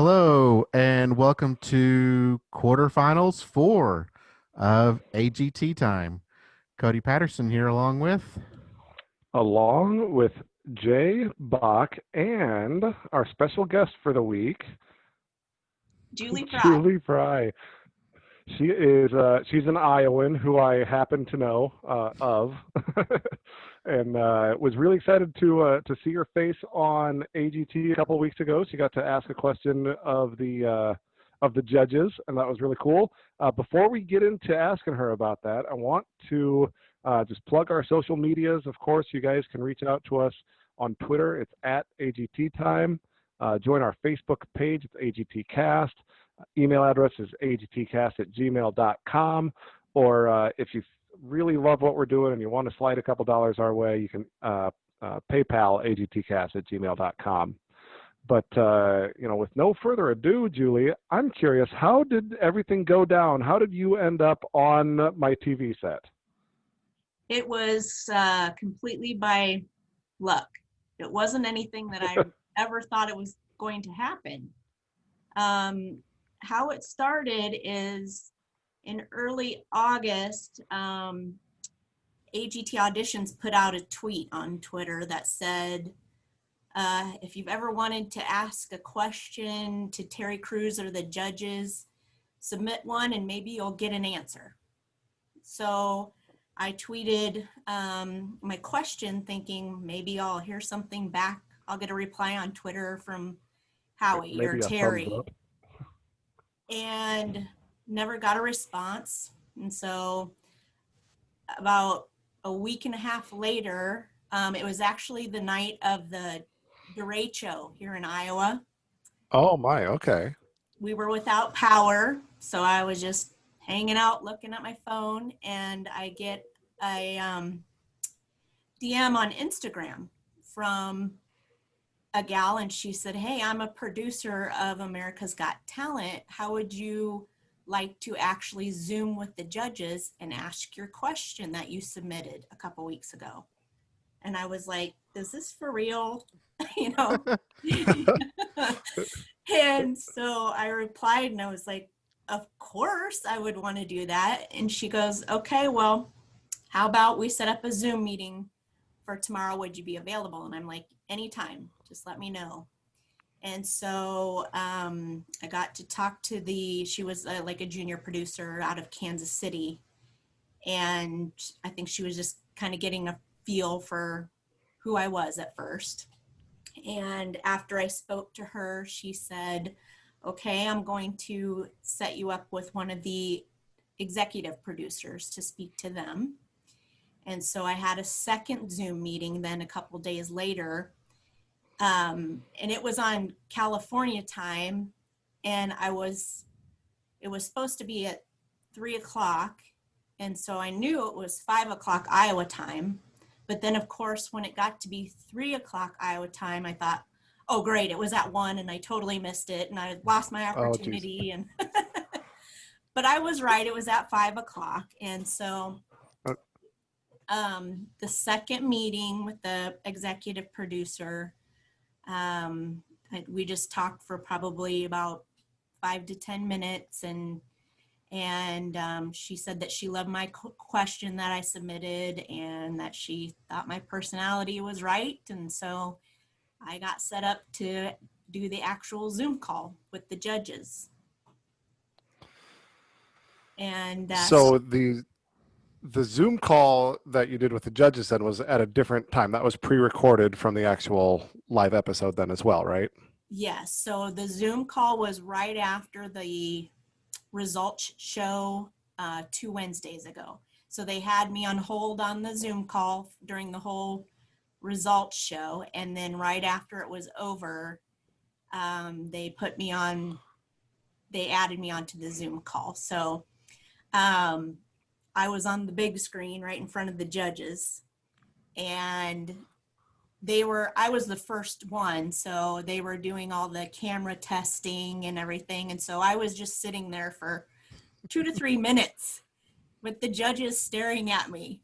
Hello, and welcome to Quarterfinals 4 of AGT Time. Cody Patterson here, along with. Along with Jay Bach and our special guest for the week, Julie Frye. Julie Frye. She's an Iowan who I happen to know of, and was really excited to see her face on AGT a couple of weeks ago. She got to ask a question of the judges, and that was really cool. Before we get into asking her about that, I want to just plug our social medias. Of course, you guys can reach out to us on Twitter. It's at AGT Time. Join our Facebook page. It's AGT Cast. Email address is agtcast@gmail.com. Or if you really love what we're doing and you want to slide a couple dollars our way, you can PayPal agtcast@gmail.com. But with no further ado, Julie, I'm curious, how did everything go down? How did you end up on my TV set? It was completely by luck. It wasn't anything that I ever thought it was going to happen. How it started is in early August, AGT Auditions put out a tweet on Twitter that said, if you've ever wanted to ask a question to Terry Crews or the judges, submit one and maybe you'll get an answer. So I tweeted my question thinking maybe I'll hear something back. I'll get a reply on Twitter from Howie Maybe or a Terry. thumbs up. And never got a response. And so about a week and a half later, it was actually the night of the derecho here in Iowa. Oh my, okay. We were without power, so I was just hanging out looking at my phone, and I get a DM on Instagram from a gal, and she said, "Hey, I'm a producer of America's Got Talent. How would you like to actually Zoom with the judges and ask your question that you submitted a couple weeks ago?" And I was like, is this for real? And so I replied and I was like, of course I would want to do that. And she goes, okay, well, how about we set up a Zoom meeting for tomorrow? Would you be available? And I'm like, anytime, just let me know. And so I got to talk to she was like a junior producer out of Kansas City. And I think she was just kind of getting a feel for who I was at first. And after I spoke to her, she said, okay, I'm going to set you up with one of the executive producers to speak to them. And so I had a second Zoom meeting then a couple days later. And it was on California time, and it was supposed to be at 3:00. And so I knew it was 5:00 Iowa time. But then of course, when it got to be 3:00 Iowa time, I thought, oh great, it was at 1 and I totally missed it. And I lost my opportunity. But I was right, it was at 5:00. And so the second meeting with the executive producer, we just talked for probably about 5 to 10 minutes, and she said that she loved my question that I submitted and that she thought my personality was right. And so I got set up to do the actual Zoom call with the judges. And so the Zoom call that you did with the judges then was at a different time. That was pre-recorded from the actual live episode then as well, right? Yes. So the Zoom call was right after the results show 2 Wednesdays ago. So they had me on hold on the Zoom call during the whole results show. And then right after it was over, they added me onto the Zoom call. So I was on the big screen right in front of the judges, and I was the first one, so they were doing all the camera testing and everything. And so I was just sitting there for 2 to 3 minutes with the judges staring at me.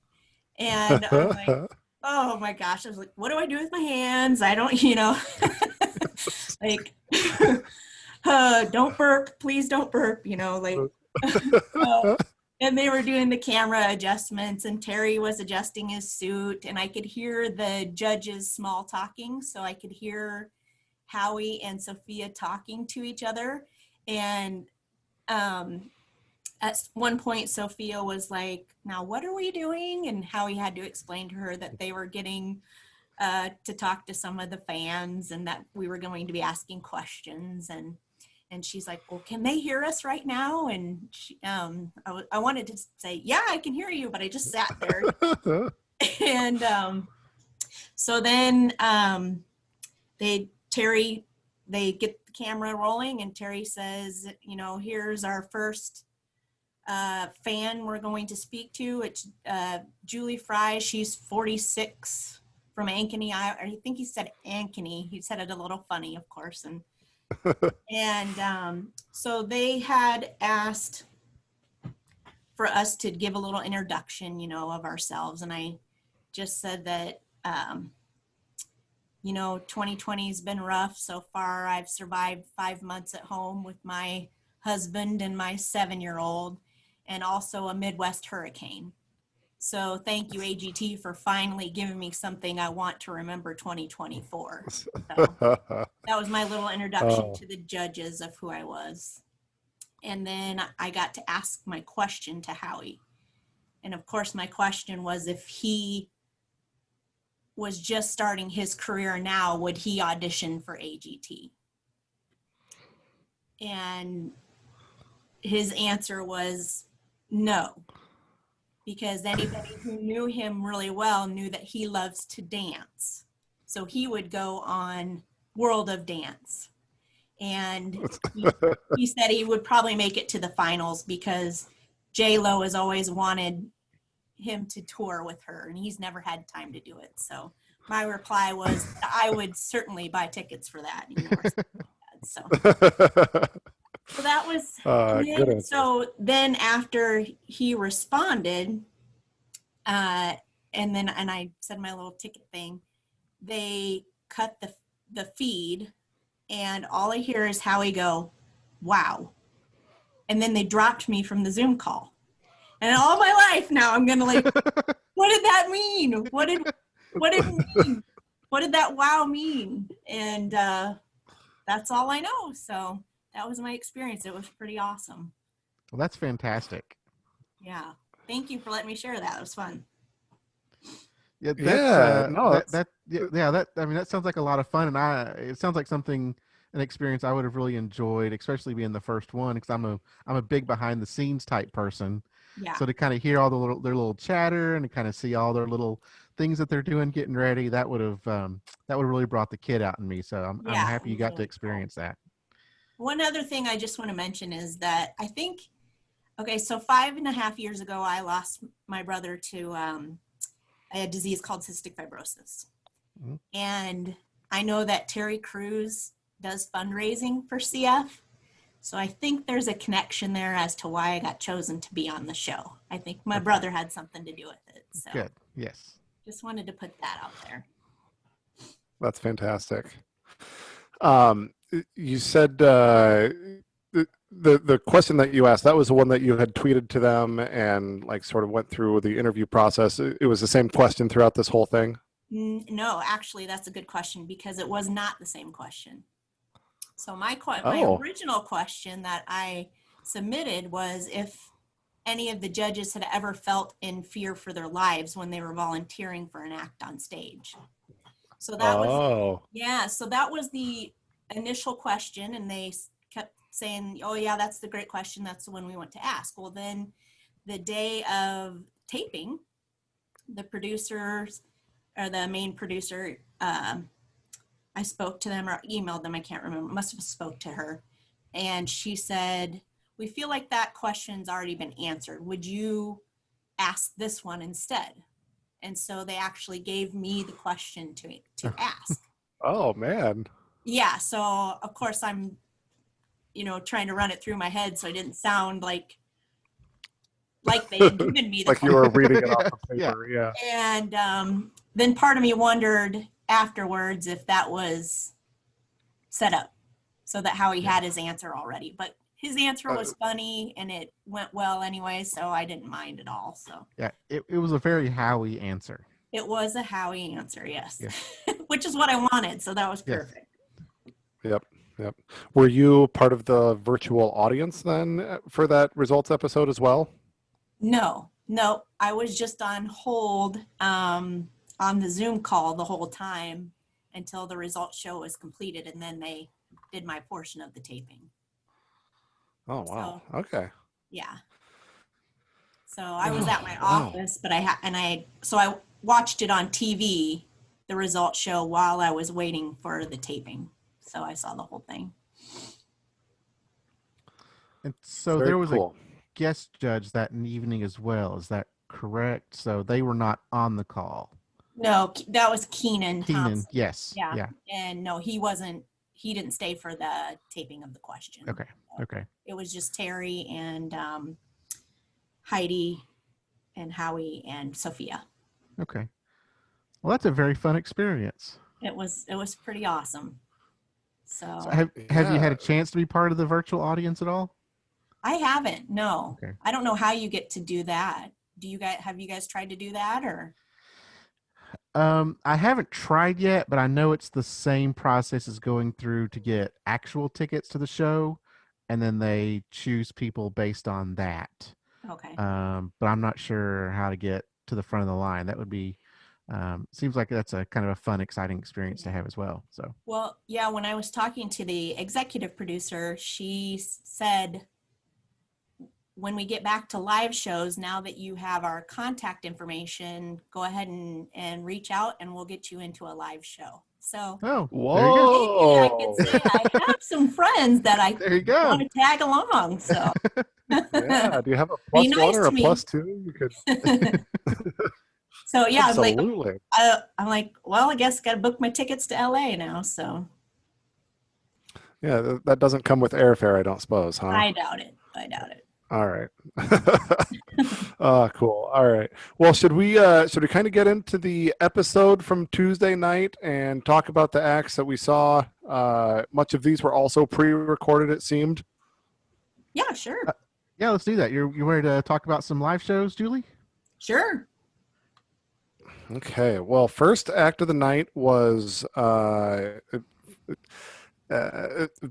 And I'm like, oh my gosh. I was like, what do I do with my hands? I don't, like, don't burp, please don't burp, so, and they were doing the camera adjustments, and Terry was adjusting his suit, and I could hear the judges small talking. So I could hear Howie and Sophia talking to each other. And at one point, Sophia was like, now what are we doing? And Howie had to explain to her that they were getting to talk to some of the fans, and that we were going to be asking questions. And she's like, well, can they hear us right now? And she, I wanted to say, yeah, I can hear you, but I just sat there. And so then they get the camera rolling, and Terry says, here's our first fan we're going to speak to. It's Julie Frye. She's 46 from Ankeny. I think he said Ankeny. He said it a little funny, of course. And so they had asked for us to give a little introduction, of ourselves. And I just said that, 2020 has been rough so far. I've survived 5 months at home with my husband and my 7-year-old, and also a Midwest hurricane. So thank you, AGT, for finally giving me something I want to remember 2024. So that was my little introduction to the judges of who I was. And then I got to ask my question to Howie. And of course, my question was, if he was just starting his career now, would he audition for AGT? And his answer was no. Because anybody who knew him really well knew that he loves to dance. So he would go on World of Dance. And he said he would probably make it to the finals, because J-Lo has always wanted him to tour with her, and he's never had time to do it. So my reply was, I would certainly buy tickets for that. So that was good. So then after he responded, and I said my little ticket thing, they cut the feed, and all I hear is Howie go, wow. And then they dropped me from the Zoom call. And all my life now I'm gonna what did that mean? What did it mean? What did that wow mean? And that's all I know. So that was my experience. It was pretty awesome. Well, that's fantastic. Yeah. Thank you for letting me share that. It was fun. Yeah, that sounds like a lot of fun, and it sounds like an experience I would have really enjoyed, especially being the first one, because I'm a big behind the scenes type person. Yeah. So to kind of hear all their little chatter, and to kind of see all their little things that they're doing, getting ready, that would have really brought the kid out in me. So I'm happy you got to experience that. One other thing I just want to mention is that I think, so 5.5 years ago, I lost my brother to a disease called cystic fibrosis. Mm-hmm. And I know that Terry Crews does fundraising for CF. So I think there's a connection there as to why I got chosen to be on the show. I think my brother had something to do with it. So good. Yes. Just wanted to put that out there. That's fantastic. You said the question that you asked, that was the one that you had tweeted to them and sort of went through the interview process. It was the same question throughout this whole thing? No, actually, that's a good question, because it was not the same question. So my original question that I submitted was if any of the judges had ever felt in fear for their lives when they were volunteering for an act on stage. So that so that was the initial question, and they kept saying, oh yeah, that's the great question, that's the one we want to ask. Well, then the day of taping, the producers, or the main producer, I spoke to them or emailed them, I can't remember, must have spoke to her, and she said, we feel like that question's already been answered, would you ask this one instead? And so they actually gave me the question to ask. Oh man. Yeah, so of course I'm, trying to run it through my head so it didn't sound like they had given me the like question. You were reading it off of paper. Yeah. And then part of me wondered afterwards if that was set up. so that Howie had his answer already. But his answer was funny and it went well anyway, so I didn't mind at all. So yeah, it was a very Howie answer. it was a Howie answer, yes, which is what I wanted. So that was perfect. Yep. Were you part of the virtual audience then for that results episode as well? No, I was just on hold on the Zoom call the whole time until the results show was completed, and then they did my portion of the taping. Oh, wow. So, okay. Yeah. So I was at my office, but so I watched it on TV, the results show, while I was waiting for the taping. So I saw the whole thing. And so Very there was cool. a guest judge that evening as well. Is that correct? So they were not on the call. No, that was Keenan Thompson. Yes. Yeah. And no, he wasn't. He didn't stay for the taping of the question. Okay. Okay. It was just Terry and Heidi and Howie and Sophia. Okay. Well, that's a very fun experience. It was pretty awesome. So have you had a chance to be part of the virtual audience at all? I haven't. No. Okay. I don't know how you get to do that. Have you guys tried to do that or? I haven't tried yet, but I know it's the same process as going through to get actual tickets to the show, and then they choose people based on that. Okay. But I'm not sure how to get to the front of the line. That would be, seems like that's a kind of a fun, exciting experience to have as well. So. Well, yeah, when I was talking to the executive producer, she said, when we get back to live shows, now that you have our contact information, go ahead and reach out and we'll get you into a live show. So, whoa! I can say I have some friends that I want to tag along. So, yeah. Do you have a plus one or a plus two? You could. So yeah, absolutely. I'm like, well, I guess got to book my tickets to LA now. So. Yeah, that doesn't come with airfare, I don't suppose, huh? I doubt it. All right. Cool. All right. Well, should we kind of get into the episode from Tuesday night and talk about the acts that we saw? Much of these were also pre-recorded, it seemed. Yeah, sure. Yeah, let's do that. You're ready to talk about some live shows, Julie? Sure. Okay. Well, first act of the night was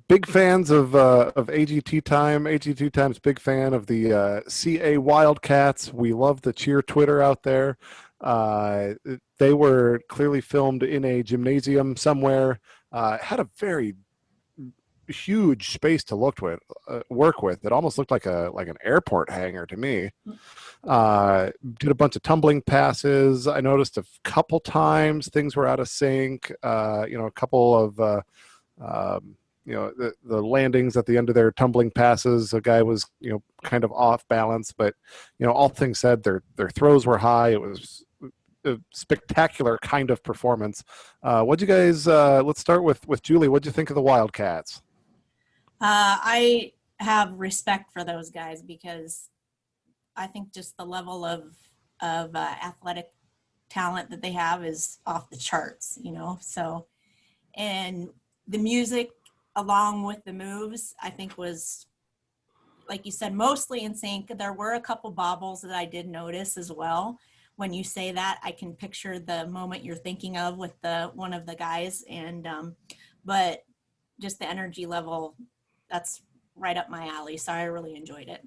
big fans of AGT time. AGT time's big fan of the CA Wildcats. We love the cheer Twitter out there. They were clearly filmed in a gymnasium somewhere. Had a very huge space to work with. It almost looked like an airport hangar to me. Did a bunch of tumbling passes. I noticed a couple times things were out of sync. A couple of the landings at the end of their tumbling passes, a guy was kind of off balance, but all things said, their throws were high. It was a spectacular kind of performance. What'd you guys? Let's start with Julie. What'd you think of the Wildcats? I have respect for those guys because I think just the level of athletic talent that they have is off the charts. So, and the music along with the moves, I think was, like you said, mostly in sync. There were a couple bobbles that I did notice as well. When you say that, I can picture the moment you're thinking of with one of the guys, and but just the energy level, that's right up my alley. So I really enjoyed it.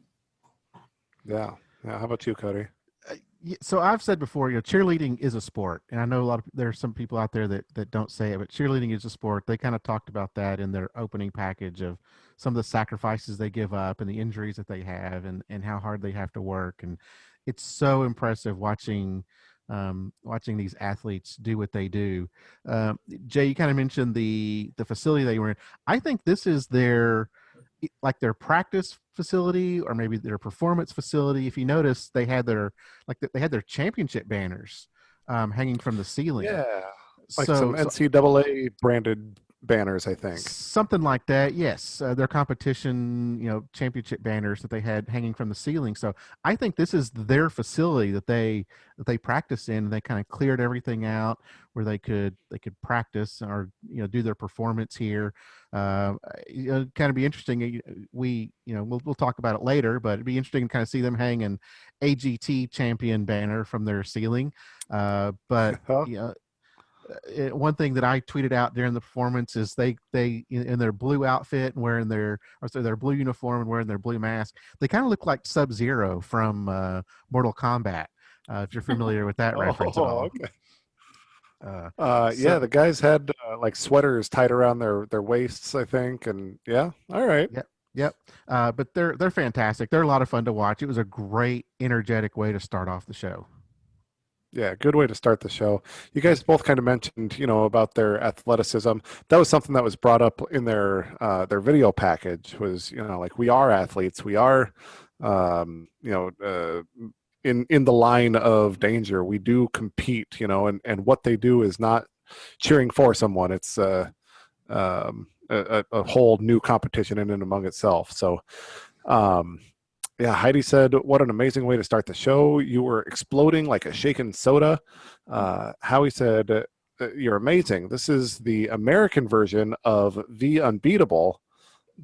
Yeah. How about you, Cody? So I've said before, cheerleading is a sport, and I know there are some people out there that don't say it, but cheerleading is a sport. They kind of talked about that in their opening package of some of the sacrifices they give up and the injuries that they have and how hard they have to work. And it's so impressive watching these athletes do what they do. Jay, you kind of mentioned the facility they were in. I think this is their practice facility or maybe their performance facility. If you notice, they had their championship banners hanging from the ceiling. Yeah, some NCAA branded banners, I think. Something like that, yes. Their competition, championship banners that they had hanging from the ceiling. So I think this is their facility that they practice in. And they kind of cleared everything out where they could practice or do their performance here. Kind of be interesting. We'll talk about it later, but it'd be interesting to kind of see them hang an AGT champion banner from their ceiling. But Huh? one thing that I tweeted out during the performance is they in their blue outfit and wearing their blue uniform and wearing their blue mask, they kind of look like Sub-Zero from Mortal Kombat. If you're familiar with that reference at Oh, all. okay. Yeah, So the guys had like sweaters tied around their waists, I think, and yeah, all right. yep, yep. But they're fantastic. They're a lot of fun to watch. It was a great, energetic way to start off the show. Yeah, good way to start the show. You guys both kind of mentioned, about their athleticism. That was something that was brought up in their video package. Was like we are athletes, we are, in the line of danger. We do compete, and what they do is not cheering for someone. It's a whole new competition in and among itself. So. Yeah, Heidi said, "What an amazing way to start the show! You were exploding like a shaken soda." Howie said, "You're amazing. This is the American version of The Unbeatable,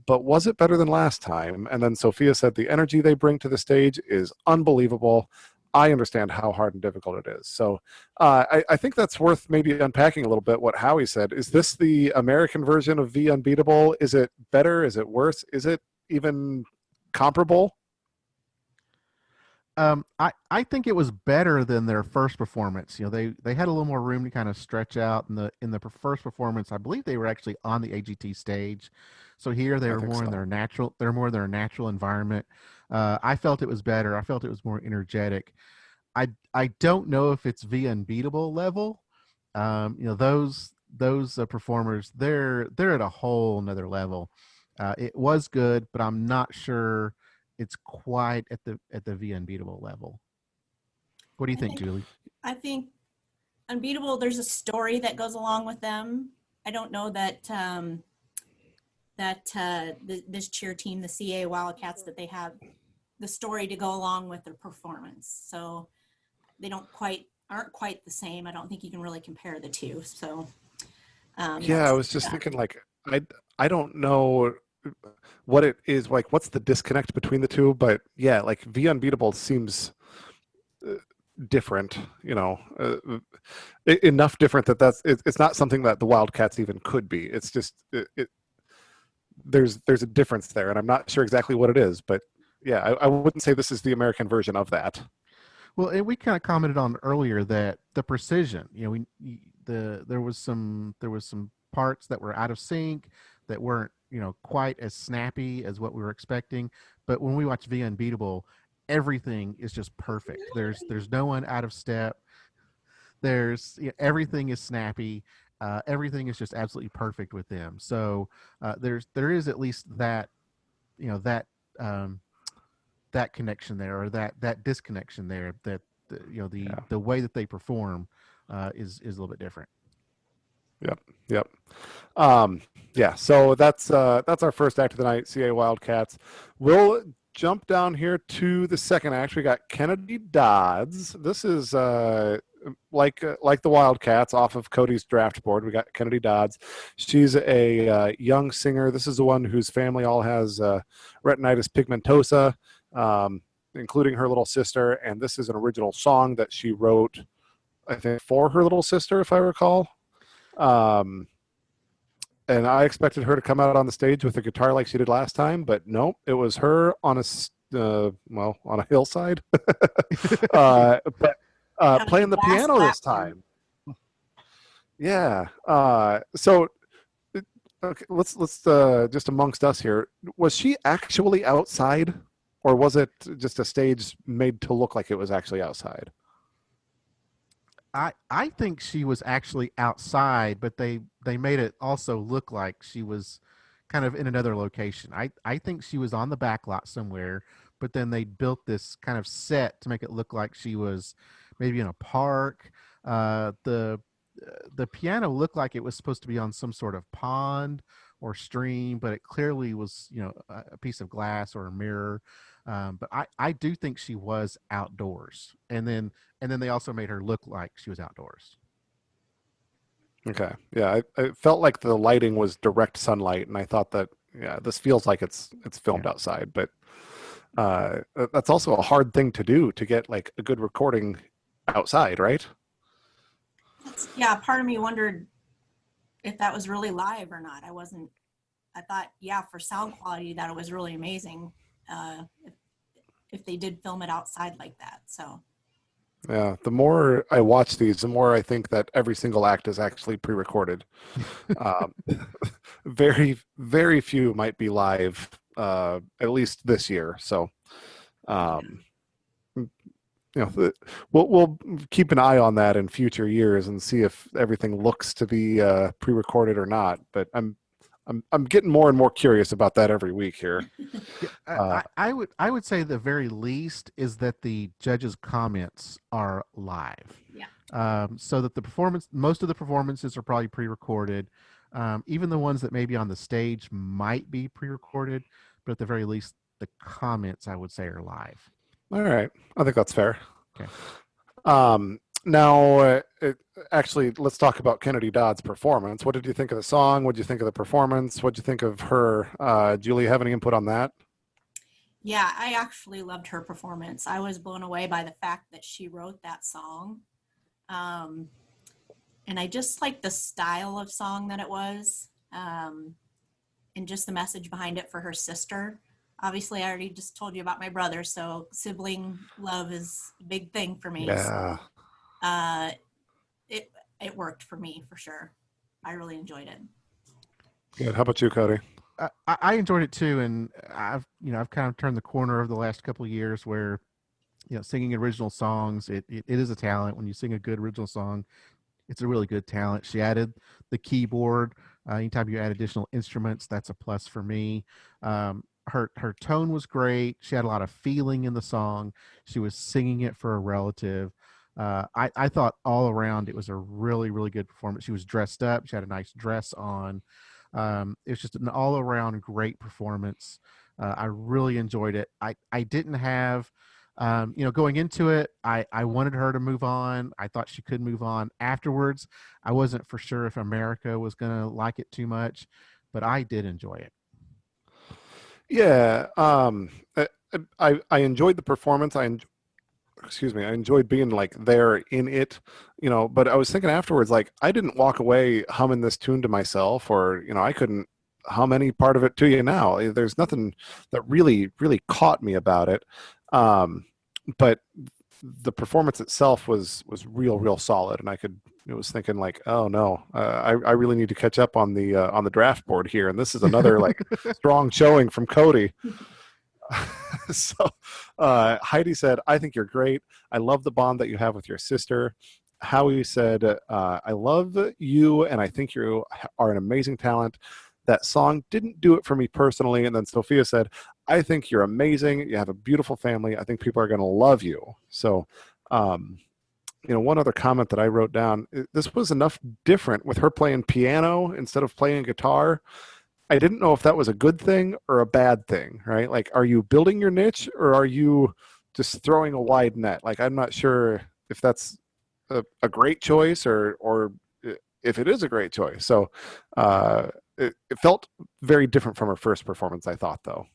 but was it better than last time?" And then Sophia said, "The energy they bring to the stage is unbelievable. I understand how hard and difficult it is." So I think that's worth maybe unpacking a little bit what Howie said. Is this the American version of The Unbeatable? Is it better? Is it worse? Is it even comparable? I think it was better than their first performance. They had a little more room to kind of stretch out in the first performance. I believe they were actually on the AGT stage, so here they I were think more in so. their natural. They're more in their natural environment. I felt it was better. I felt it was more energetic. I don't know if it's the unbeatable level. Those performers, they're at a whole nother level. It was good, but I'm not sure it's quite at the V unbeatable level. What do you I think, think Julie? I think Unbeatable, there's a story that goes along with them. I don't know that this cheer team, the CA Wildcats, that they have the story to go along with their performance. So they aren't quite the same. I don't think you can really compare the two. So Yeah, I was just thinking like I don't know what it is like. What's the disconnect between the two? But yeah, like V Unbeatable seems uh, different. Enough different that it's not something that the Wildcats even could be. It's just there's a difference there, and I'm not sure exactly what it is. But yeah, I wouldn't say this is the American version of that. Well, and we kind of commented on earlier that the precision, there was some parts that were out of sync that weren't, quite as snappy as what we were expecting. But when we watch V Unbeatable, everything is just perfect. There's no one out of step. Everything is snappy. Everything is just absolutely perfect with them. So there is at least that, you know that um, that connection there, or that disconnection there, that Yeah. the way that they perform is a little bit different. Yep. Yep. Um, yeah. So that's our first act of the night. CA Wildcats. We'll jump down here to the second act. We got Kennedy Dodds. This is like the Wildcats off of Cody's draft board. We got Kennedy Dodds. She's a young singer. This is the one whose family all has retinitis pigmentosa, including her little sister. And this is an original song that she wrote, I think, for her little sister, if I recall. Um, and I expected her to come out on the stage with a guitar like she did last time, but nope, it was her on on a hillside, but yeah, like playing the a glass piano this platform. time. Yeah. So okay, let's just amongst us here. Was she actually outside, or was it just a stage made to look like it was actually outside? I think she was actually outside, but they made it also look like she was kind of in another location. I think she was on the back lot somewhere, but then they built this kind of set to make it look like she was maybe in a park. The the piano looked like it was supposed to be on some sort of pond or stream, but it clearly was, a piece of glass or a mirror. But I do think she was outdoors, and then they also made her look like she was outdoors. Okay. Yeah, I felt like the lighting was direct sunlight, and I thought that yeah, this feels like it's filmed Yeah. outside, but that's also a hard thing to do to get like a good recording outside, right? Yeah, part of me wondered if that was really live or not. I thought, yeah, for sound quality, that it was really amazing if they did film it outside like that. So, Yeah, the more I watch these, the more I think that every single act is actually pre-recorded. Um, very, very few might be live, at least this year. So, um, we'll keep an eye on that in future years and see if everything looks to be pre-recorded or not. But I'm getting more and more curious about that every week here. Yeah, Uh, I would say the very least is that the judges' comments are live. yeah. So that most of the performances are probably pre-recorded. Even the ones that may be on the stage might be pre-recorded, but at the very least, the comments I would say are live. all right, I think that's fair. Okay. Now, actually, let's talk about Kennedy Dodd's performance. What did you think of the song? What did you think of the performance? What did you think of her? Julie, have any input on that? Yeah, I actually loved her performance. I was blown away by the fact that she wrote that song. Um, and I just liked the style of song that it was, and just the message behind it for her sister. Obviously, I already just told you about my brother, so sibling love is a big thing for me. Yeah. So uh, it worked for me for sure. I really enjoyed it. Good. How about you, Cody? I enjoyed it too, and I've kind of turned the corner over the last couple of years where singing original songs it is a talent. When you sing a good original song, it's a really good talent. She added the keyboard. Anytime you add additional instruments, that's a plus for me. Her tone was great. She had a lot of feeling in the song. She was singing it for a relative. I thought all around it was a really, really good performance. She was dressed up. She had a nice dress on. It was just an all around great performance. I really enjoyed it. I didn't have, going into it, I wanted her to move on. I thought she could move on afterwards. I wasn't for sure if America was going to like it too much, but I did enjoy it. Yeah. I enjoyed the performance. Excuse me, I enjoyed being like there in it, but I was thinking afterwards, like I didn't walk away humming this tune to myself, or I couldn't hum any part of it to you now. There's nothing that really, really caught me about it. But the performance itself was real solid, and I was thinking like, oh no, I really need to catch up on the draft board here, and this is another like strong showing from Cody. So Heidi said, I think you're great. I love the bond that you have with your sister. Howie said, I love you, and I think you are an amazing talent. That song didn't do it for me personally. And then Sophia said, I think you're amazing. You have a beautiful family. I think people are going to love you. So, one other comment that I wrote down, this was enough different with her playing piano instead of playing guitar. I didn't know if that was a good thing or a bad thing, right? Like, are you building your niche or are you just throwing a wide net? Like, I'm not sure if that's a great choice or if it is a great choice. So it felt very different from her first performance, I thought, though.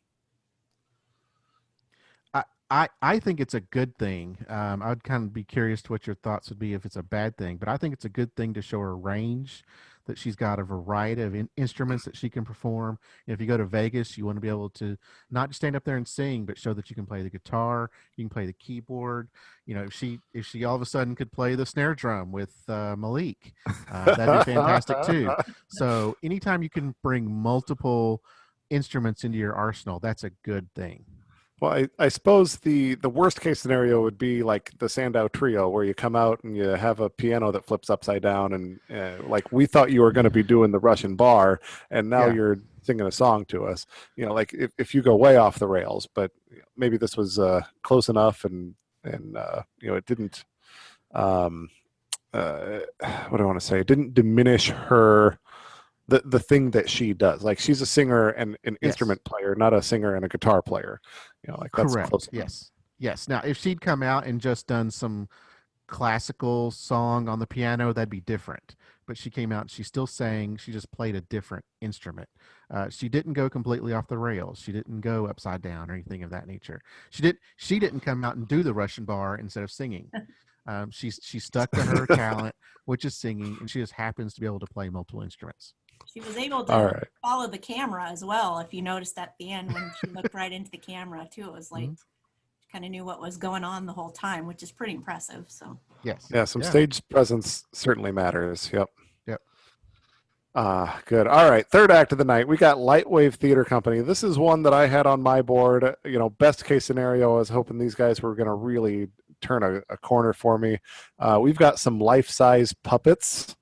I think it's a good thing. I would kind of be curious to what your thoughts would be if it's a bad thing, but I think it's a good thing to show her range, that she's got a variety of instruments that she can perform. If you go to Vegas, you want to be able to not just stand up there and sing, but show that you can play the guitar, you can play the keyboard. If she all of a sudden could play the snare drum with Malik, that'd be fantastic too. So anytime you can bring multiple instruments into your arsenal, that's a good thing. Well, I suppose the worst case scenario would be like the Sandow Trio, where you come out and you have a piano that flips upside down, and like we thought you were going to be doing the Russian bar, and now you're singing a song to us. Like if you go way off the rails, but maybe this was close enough, and it didn't what do I want to say? It didn't diminish her the thing that she does. Like she's a singer and an Yes. instrument player, not a singer and a guitar player. Like that's close Correct. enough. Yes. Now, if she'd come out and just done some classical song on the piano, that'd be different. But she came out and she still sang. She just played a different instrument. She didn't go completely off the rails. She didn't go upside down or anything of that nature. She didn't come out and do the Russian bar instead of singing. She stuck to her talent, which is singing, and she just happens to be able to play multiple instruments. She was able All to right. follow the camera as well. If you noticed at the end when she looked right into the camera too, it was like she kind of knew what was going on the whole time, which is pretty impressive. So Yes. Yeah, some stage presence certainly matters. Yep. Yep. Good. All right. Third act of the night. We got Lightwave Theater Company. This is one that I had on my board. Best case scenario, I was hoping these guys were going to really turn a corner for me. We've got some life-size puppets.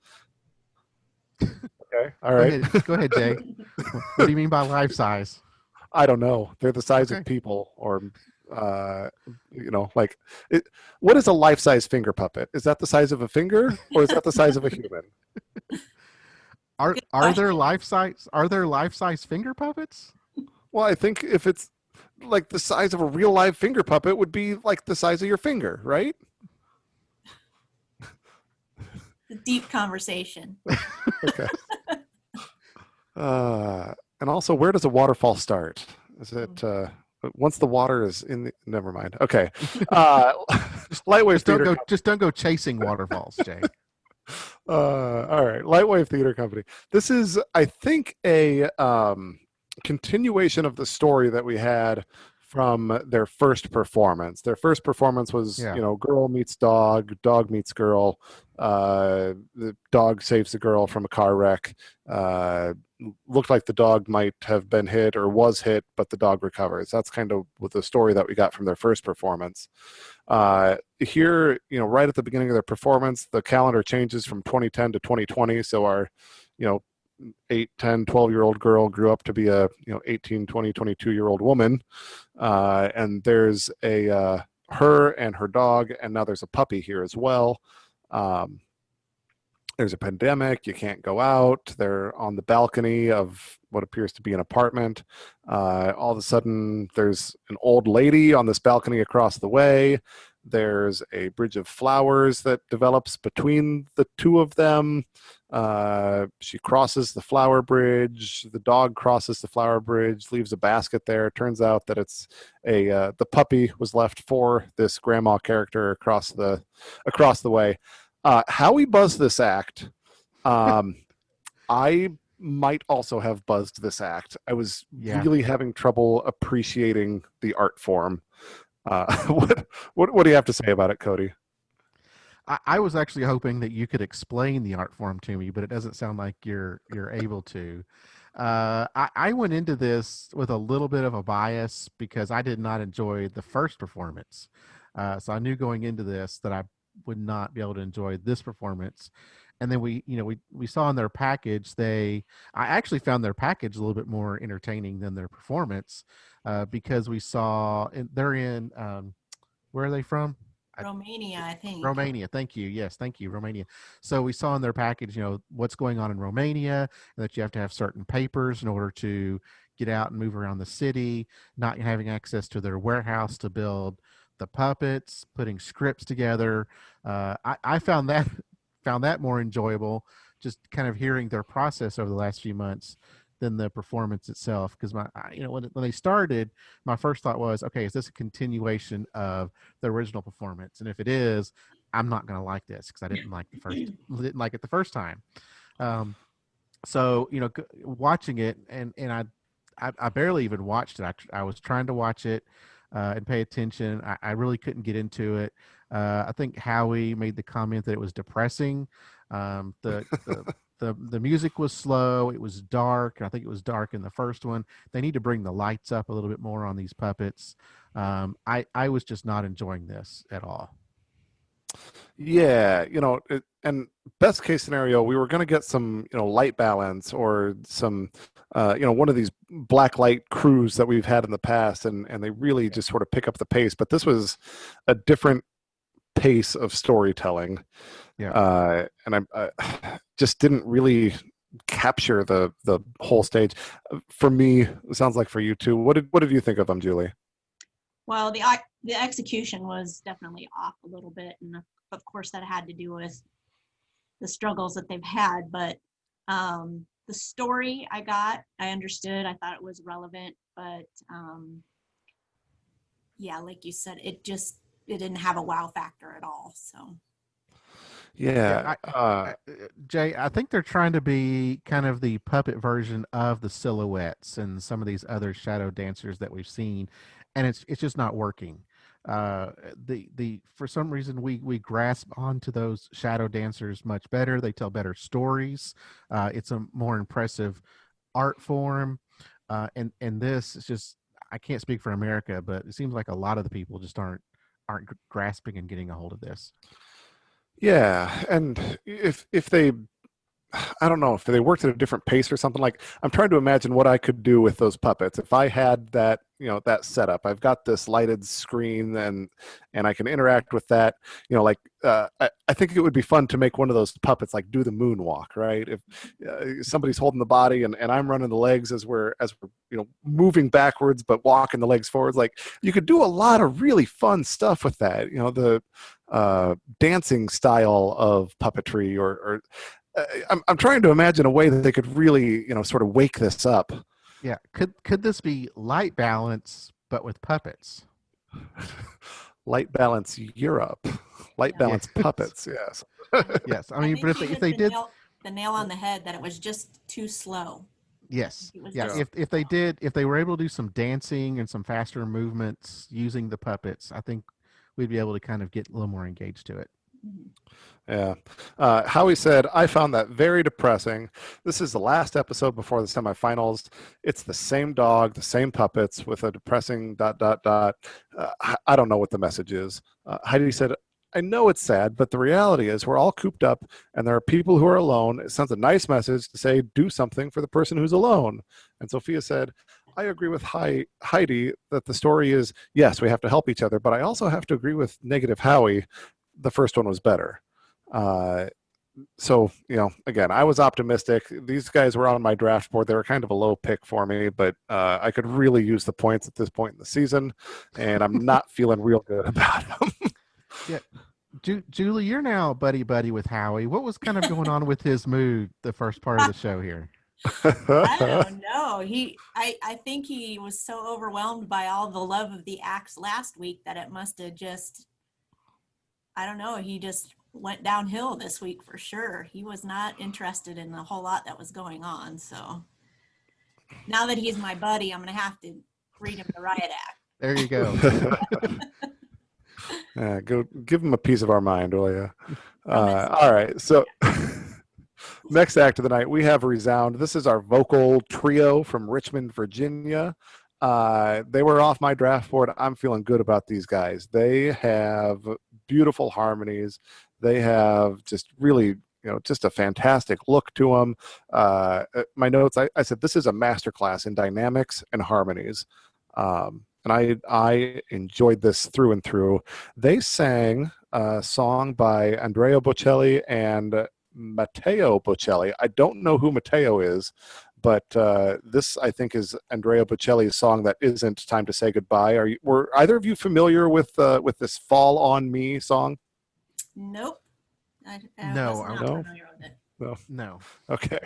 Okay. All right. Go ahead, Jay. What do you mean by life size? I don't know. They're the size of people, or like what is a life-size finger puppet? Is that the size of a finger, or is that the size of a human? Are there life size finger puppets? Well, I think if it's like the size of a real live finger puppet would be like the size of your finger, right? a deep conversation. Okay. And also, where does a waterfall start? Is it once the water is in the? Never mind. Okay. Lightwave Theater. Just don't go chasing waterfalls, Jay. All right. Lightwave Theater Company. This is, I think, a continuation of the story that we had from their first performance. Their first performance was, girl meets dog, dog meets girl. The dog saves the girl from a car wreck. Looked like the dog might have been hit or was hit, but the dog recovers. That's kind of the story that we got from their first performance. Here, right at the beginning of their performance, the calendar changes from 2010 to 2020. So our, 8, 10, 12-year-old girl grew up to be a 18, 20, 22-year-old woman. And there's her and her dog, and now there's a puppy here as well. There's a pandemic. You can't go out. They're on the balcony of what appears to be an apartment. All of a sudden, there's an old lady on this balcony across the way. There's a bridge of flowers that develops between the two of them. She crosses the flower bridge. The dog crosses the flower bridge, leaves a basket there. Turns out that it's the puppy was left for this grandma character across the way. Howie buzzed this act. I might also have buzzed this act. I was really having trouble appreciating the art form. What do you have to say about it, Cody? I was actually hoping that you could explain the art form to me, but it doesn't sound like you're able to. I went into this with a little bit of a bias because I did not enjoy the first performance. So I knew going into this that I would not be able to enjoy this performance. And then we saw in their package, I actually found their package a little bit more entertaining than their performance, because we saw where are they from? Romania, I think. Romania. Thank you. Yes. Thank you. Romania. So we saw in their package, what's going on in Romania, and that you have to have certain papers in order to get out and move around the city, not having access to their warehouse to build the puppets, putting scripts together. I found that more enjoyable, just kind of hearing their process over the last few months than the performance itself. Because when they started, my first thought was, okay, is this a continuation of the original performance? And if it is, I'm not going to like this because I didn't like it the first time. So watching it, and I barely even watched it. I was trying to watch it and pay attention. I really couldn't get into it. I think Howie made the comment that it was depressing. The music was slow. It was dark. I think it was dark in the first one. They need to bring the lights up a little bit more on these puppets. I was just not enjoying this at all. Yeah, and best case scenario, we were going to get some, light balance or some, one of these black light crews that we've had in the past, and they really just sort of pick up the pace. But this was a different pace of storytelling. Yeah. And I just didn't really capture the whole stage. For me, it sounds like for you too. What did you think of them, Julie? Well, the execution was definitely off a little bit, and of course that had to do with the struggles that they've had. But the story I understood. I thought it was relevant, but yeah, like you said, it didn't have a wow factor at all. So Yeah. Jay, I think they're trying to be kind of the puppet version of the silhouettes and some of these other shadow dancers that we've seen, and it's just not working. The for some reason we grasp onto those shadow dancers much better. They tell better stories. It's a more impressive art form, and this is just, I can't speak for America, but it seems like a lot of the people just aren't grasping and getting a hold of this. Yeah, and if they, I don't know, if they worked at a different pace or something. Like, I'm trying to imagine what I could do with those puppets if I had that, that setup. I've got this lighted screen, and I can interact with that. Like, I think it would be fun to make one of those puppets like do the moonwalk, right? If somebody's holding the body and I'm running the legs as we're moving backwards but walking the legs forwards. Like, you could do a lot of really fun stuff with that. The dancing style of puppetry, or I'm trying to imagine a way that they could really, sort of wake this up. Yeah, could this be light balance but with puppets? Light balance Europe, light balance Yes. puppets. Yes. Yes. I I mean, think but you if hit they did, the nail on the head that it was just too slow. yes, It was yeah. just If they were able to do some dancing and some faster movements using the puppets, I think we'd be able to kind of get a little more engaged to it. Mhm. Yeah. Howie said, I found that very depressing. This is the last episode before the semifinals. It's the same dog, the same puppets with a depressing ... I don't know what the message is. Heidi said, I know it's sad, but the reality is we're all cooped up and there are people who are alone. It sends a nice message to say, do something for the person who's alone. And Sophia said, I agree with Heidi that the story is, yes, we have to help each other, but I also have to agree with negative Howie. The first one was better. So, again, I was optimistic. These guys were on my draft board. They were kind of a low pick for me, but I could really use the points at this point in the season, and I'm not feeling real good about them. Yeah. Julie, you're now buddy with Howie. What was kind of going on with his mood the first part of the show here? I don't know. I think he was so overwhelmed by all the love of the acts last week that it must have just, I don't know. He just went downhill this week for sure. He was not interested in a whole lot that was going on. So now that he's my buddy, I'm going to have to read him the riot act. There you go. Go give him a piece of our mind, will you? Promise. All right. So next act of the night, we have Resound. This is our vocal trio from Richmond, Virginia. They were off my draft board. I'm feeling good about these guys. They have beautiful harmonies. They have just really, just a fantastic look to them. My notes, I said, this is a masterclass in dynamics and harmonies. And I enjoyed this through and through. They sang a song by Andrea Bocelli and Matteo Bocelli. I don't know who Matteo is, but this, I think, is Andrea Bocelli's song that isn't Time to Say Goodbye. Were either of you familiar with this Fall on Me song? Nope. I No, was not familiar with it. No. Okay.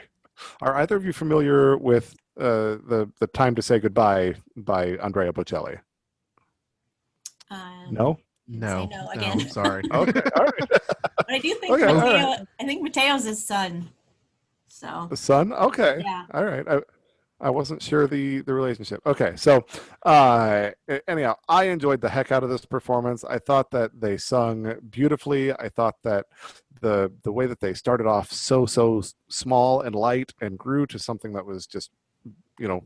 Are either of you familiar with the Time to Say Goodbye by Andrea Bocelli? No? Say no again. Sorry. Okay. All right. But I do think Okay, Mateo. all right. I think Mateo's his son. So The son? Okay. yeah. All right. I wasn't sure the relationship. Okay. So anyhow, I enjoyed the heck out of this performance. I thought that they sung beautifully. I thought that the way that they started off so small and light and grew to something that was just, what do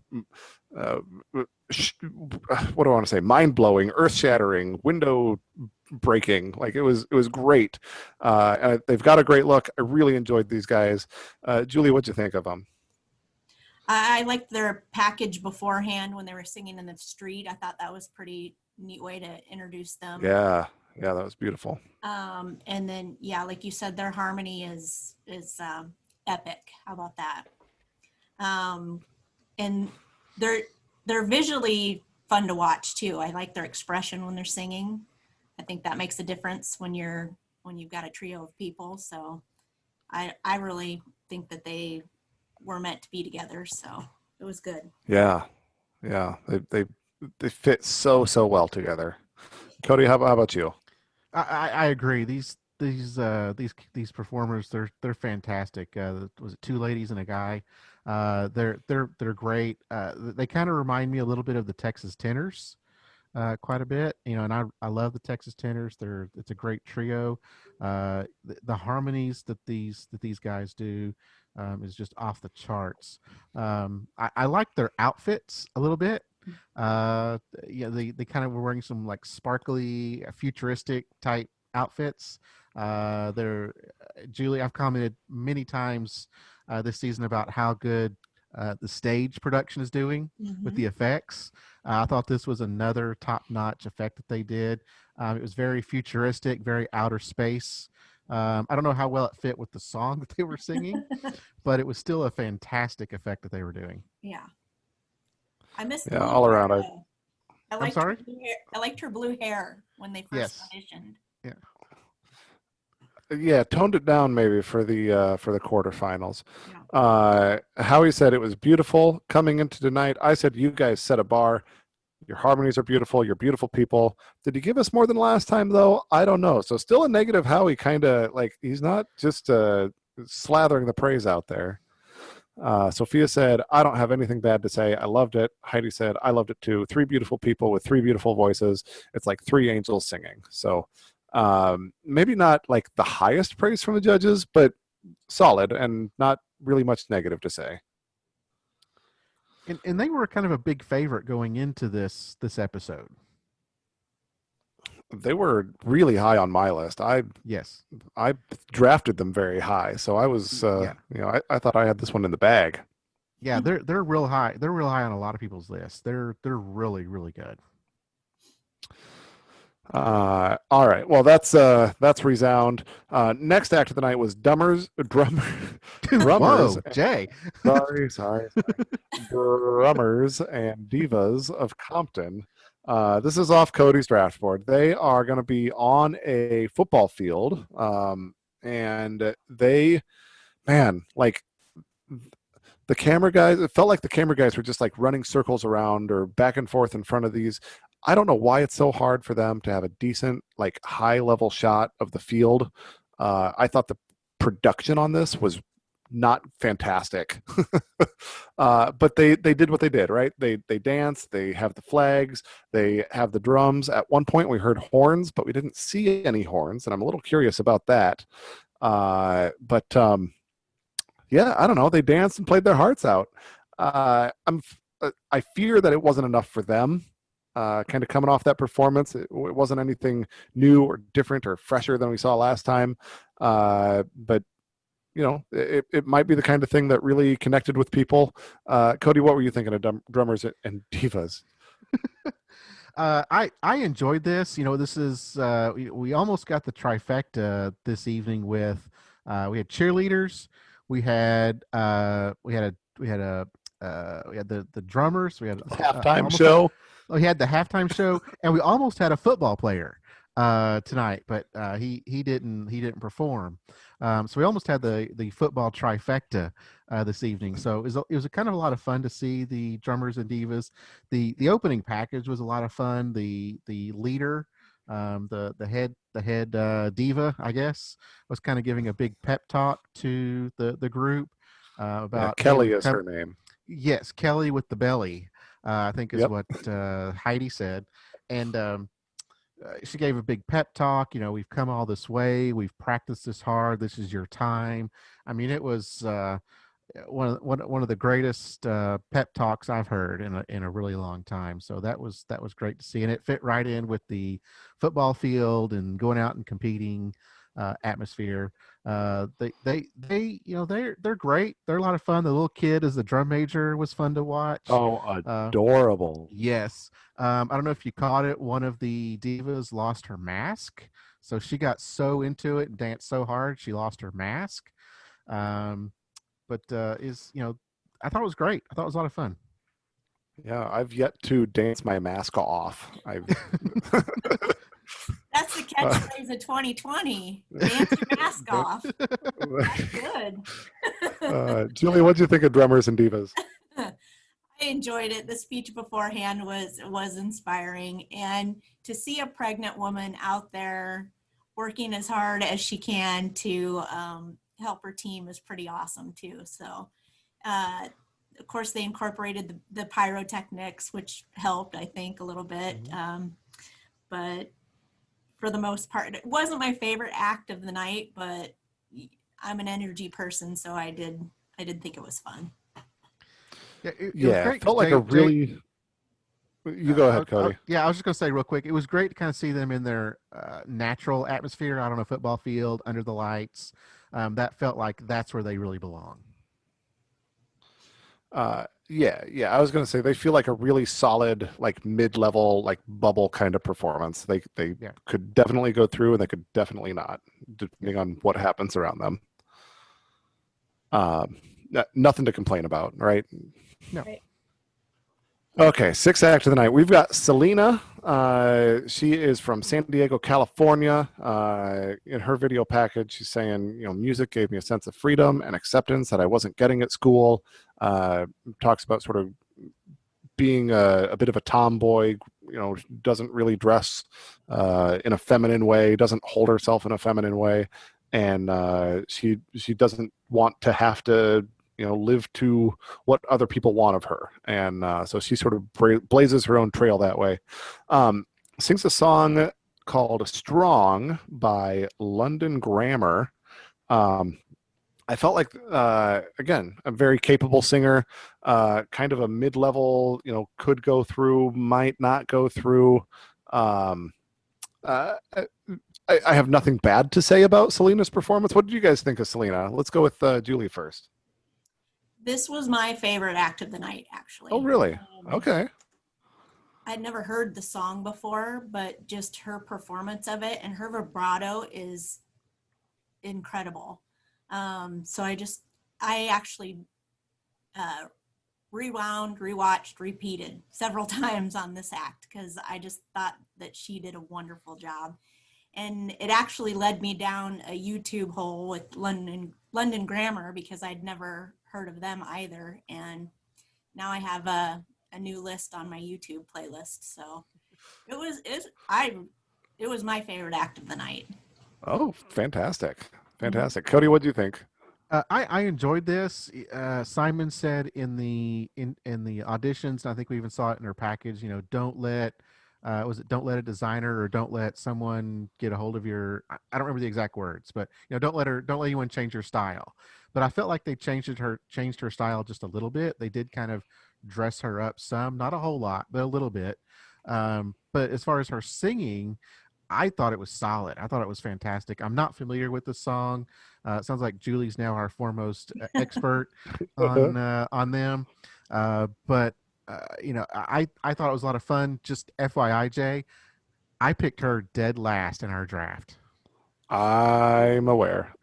I want to say? Mind-blowing, earth-shattering, window breaking. Like, it was great. And they've got a great look. I really enjoyed these guys. Julie, what'd you think of them? I liked their package beforehand when they were singing in the street. I thought that was pretty neat way to introduce them. Yeah. Yeah, that was beautiful. And then, yeah, like you said, their harmony is epic. How about that? And they're visually fun to watch too. I like their expression when they're singing. I think that makes a difference when you've got a trio of people. So I really think that they were meant to be together. So it was good. Yeah, yeah, they fit so well together. Cody, how about you? I agree. These performers, they're fantastic. Was it two ladies and a guy? They're great. They kind of remind me a little bit of the Texas Tenors, quite a bit. And I love the Texas Tenors. It's a great trio. The harmonies that these guys do is just off the charts. I like their outfits a little bit. Yeah, they kind of were wearing some like sparkly, futuristic type outfits. They're Julie. I've commented many times this season about how good the stage production is doing with the effects. I thought this was another top-notch effect that they did. It was very futuristic, very outer space. I don't know how well it fit with the song that they were singing, but it was still a fantastic effect that they were doing. Yeah. I missed Yeah, blue all hair, around. though. I'm sorry? I liked her blue hair when they first Yes. auditioned. Yeah. Yeah, toned it down maybe for the quarterfinals. Yeah. Howie said it was beautiful coming into tonight. I said you guys set a bar. Your harmonies are beautiful. You're beautiful people. Did he give us more than last time though? I don't know. So still a negative Howie, kind of like he's not just slathering the praise out there. Sophia said, I don't have anything bad to say. I loved it. Heidi said, I loved it too. Three beautiful people with three beautiful voices. It's like three angels singing. So maybe not like the highest praise from the judges, but solid and not really much negative to say. And they were kind of a big favorite going into this episode. They were really high on my list. Yes. I drafted them very high, so I was Yeah. I thought I had this one in the bag. Yeah, they're real high. They're real high on a lot of people's lists. They're really really good. All right. Well, that's resound. Next act of the night was drummers. Whoa, Jay. Sorry. Drummers and divas of Compton. This is off Cody's draft board. They are going to be on a football field, and like the camera guys, it felt like the camera guys were just like running circles around or back and forth in front of these. I don't know why it's so hard for them to have a decent, like high level shot of the field. I thought the production on this was not fantastic. But they did what they did, right? They danced, they have the flags, they have the drums. At one point we heard horns, but we didn't see any horns, and I'm a little curious about that. Yeah, I don't know. They danced and played their hearts out. I fear that it wasn't enough for them. Kind of coming off that performance, it wasn't anything new or different or fresher than we saw last time. But it might be the kind of thing that really connected with people. Cody, what were you thinking of drummers and divas? I enjoyed this. This is we almost got the trifecta this evening with we had cheerleaders, we had the drummers, we had Halftime show. We had the halftime show, and we almost had a football player tonight, but he didn't perform. So we almost had the football trifecta this evening. So it was a kind of a lot of fun to see the drummers and divas. The opening package was a lot of fun. The leader, the head diva, I guess, was kind of giving a big pep talk to the group about Kelly is her name. Yes, Kelly with the belly, I think is Yep. what Heidi said, and she gave a big pep talk. We've come all this way. We've practiced this hard. This is your time. I mean, it was one of the greatest pep talks I've heard in a really long time. So that was great to see, and it fit right in with the football field and going out and competing. atmosphere. They're great. They're a lot of fun. The little kid as the drum major was fun to watch. Oh, adorable. Yes. I don't know if you caught it. One of the divas lost her mask. So she got so into it and danced so hard, she lost her mask. But I thought it was great. I thought it was a lot of fun. Yeah, I've yet to dance my mask off. That's the catchphrase of 2020. Dance your mask off. That's good. Julie, what do you think of Drummers and Divas? I enjoyed it. The speech beforehand was inspiring, and to see a pregnant woman out there working as hard as she can to help her team is pretty awesome too. So, of course, they incorporated the pyrotechnics, which helped, I think, a little bit. But for the most part, it wasn't my favorite act of the night, but I'm an energy person, so I did think it was fun. Yeah, it was great. It felt like a really. You go ahead, Cody. I was just going to say real quick, it was great to kind of see them in their natural atmosphere out on a football field under the lights. That felt like that's where they really belong. Yeah. I was going to say they feel like a really solid, like mid-level, like bubble kind of performance. They could definitely go through, and they could definitely not, depending on what happens around them. Nothing to complain about, right? No. Right. Okay, sixth act of the night. We've got Selena. She is from San Diego, California. In her video package, she's saying, music gave me a sense of freedom and acceptance that I wasn't getting at school. Talks about sort of being a bit of a tomboy, doesn't really dress in a feminine way, doesn't hold herself in a feminine way. And she doesn't want to have to live to what other people want of her. And so she sort of blazes her own trail that way. Sings a song called Strong by London Grammar. I felt like, again, a very capable singer, kind of a mid-level, could go through, might not go through. I have nothing bad to say about Selena's performance. What did you guys think of Selena? Let's go with Julie first. This was my favorite act of the night, actually. Oh, really? Okay. I'd never heard the song before, but just her performance of it and her vibrato is incredible. So I actually rewound, rewatched, repeated several times on this act because I just thought that she did a wonderful job. And it actually led me down a YouTube hole with London Grammar because I'd never heard of them either. And now I have a new list on my YouTube playlist. So it was my favorite act of the night. Oh, fantastic. Fantastic. Cody, what do you think? I enjoyed this. Simon said in the auditions, and I think we even saw it in her package, don't let don't let a designer or don't let someone get a hold of your, I don't remember the exact words, but don't let anyone change your style. But I felt like they changed her style just a little bit. They did kind of dress her up some, not a whole lot, but a little bit. But as far as her singing, I thought it was solid. I thought it was fantastic. I'm not familiar with the song. It sounds like Julie's now our foremost expert on them. But I thought it was a lot of fun. Just FYI, Jay, I picked her dead last in our draft. I'm aware.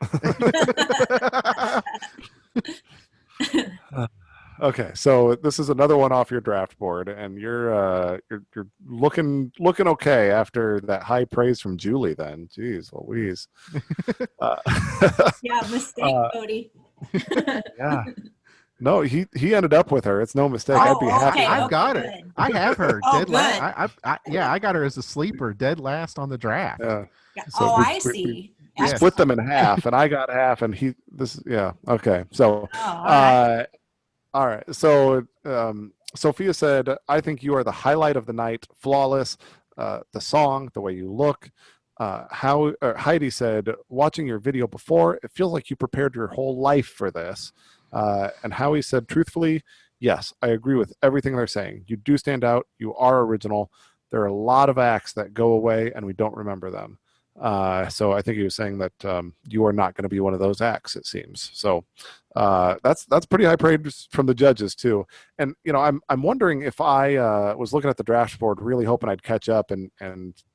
Okay, so this is another one off your draft board, and you're looking okay after that high praise from Julie. Then, jeez, Louise. Yeah, mistake, Cody. Yeah. No, he ended up with her. It's no mistake. I'd be happy. Okay, I've got her. Good. I have her Oh, dead good. last. I got her as a sleeper, dead last on the draft. Yeah. Yeah. So I see. We split them in half, and I got half, and okay. So, all right. So, Sophia said, "I think you are the highlight of the night. Flawless. The song, the way you look." Heidi said, "Watching your video before, it feels like you prepared your whole life for this." And Howie said, "Truthfully, yes, I agree with everything they're saying. You do stand out. You are original. There are a lot of acts that go away, and we don't remember them. So I think he was saying that you are not going to be one of those acts, it seems. So that's pretty high praise from the judges too. And I'm wondering if I was looking at the draft board, really hoping I'd catch up, and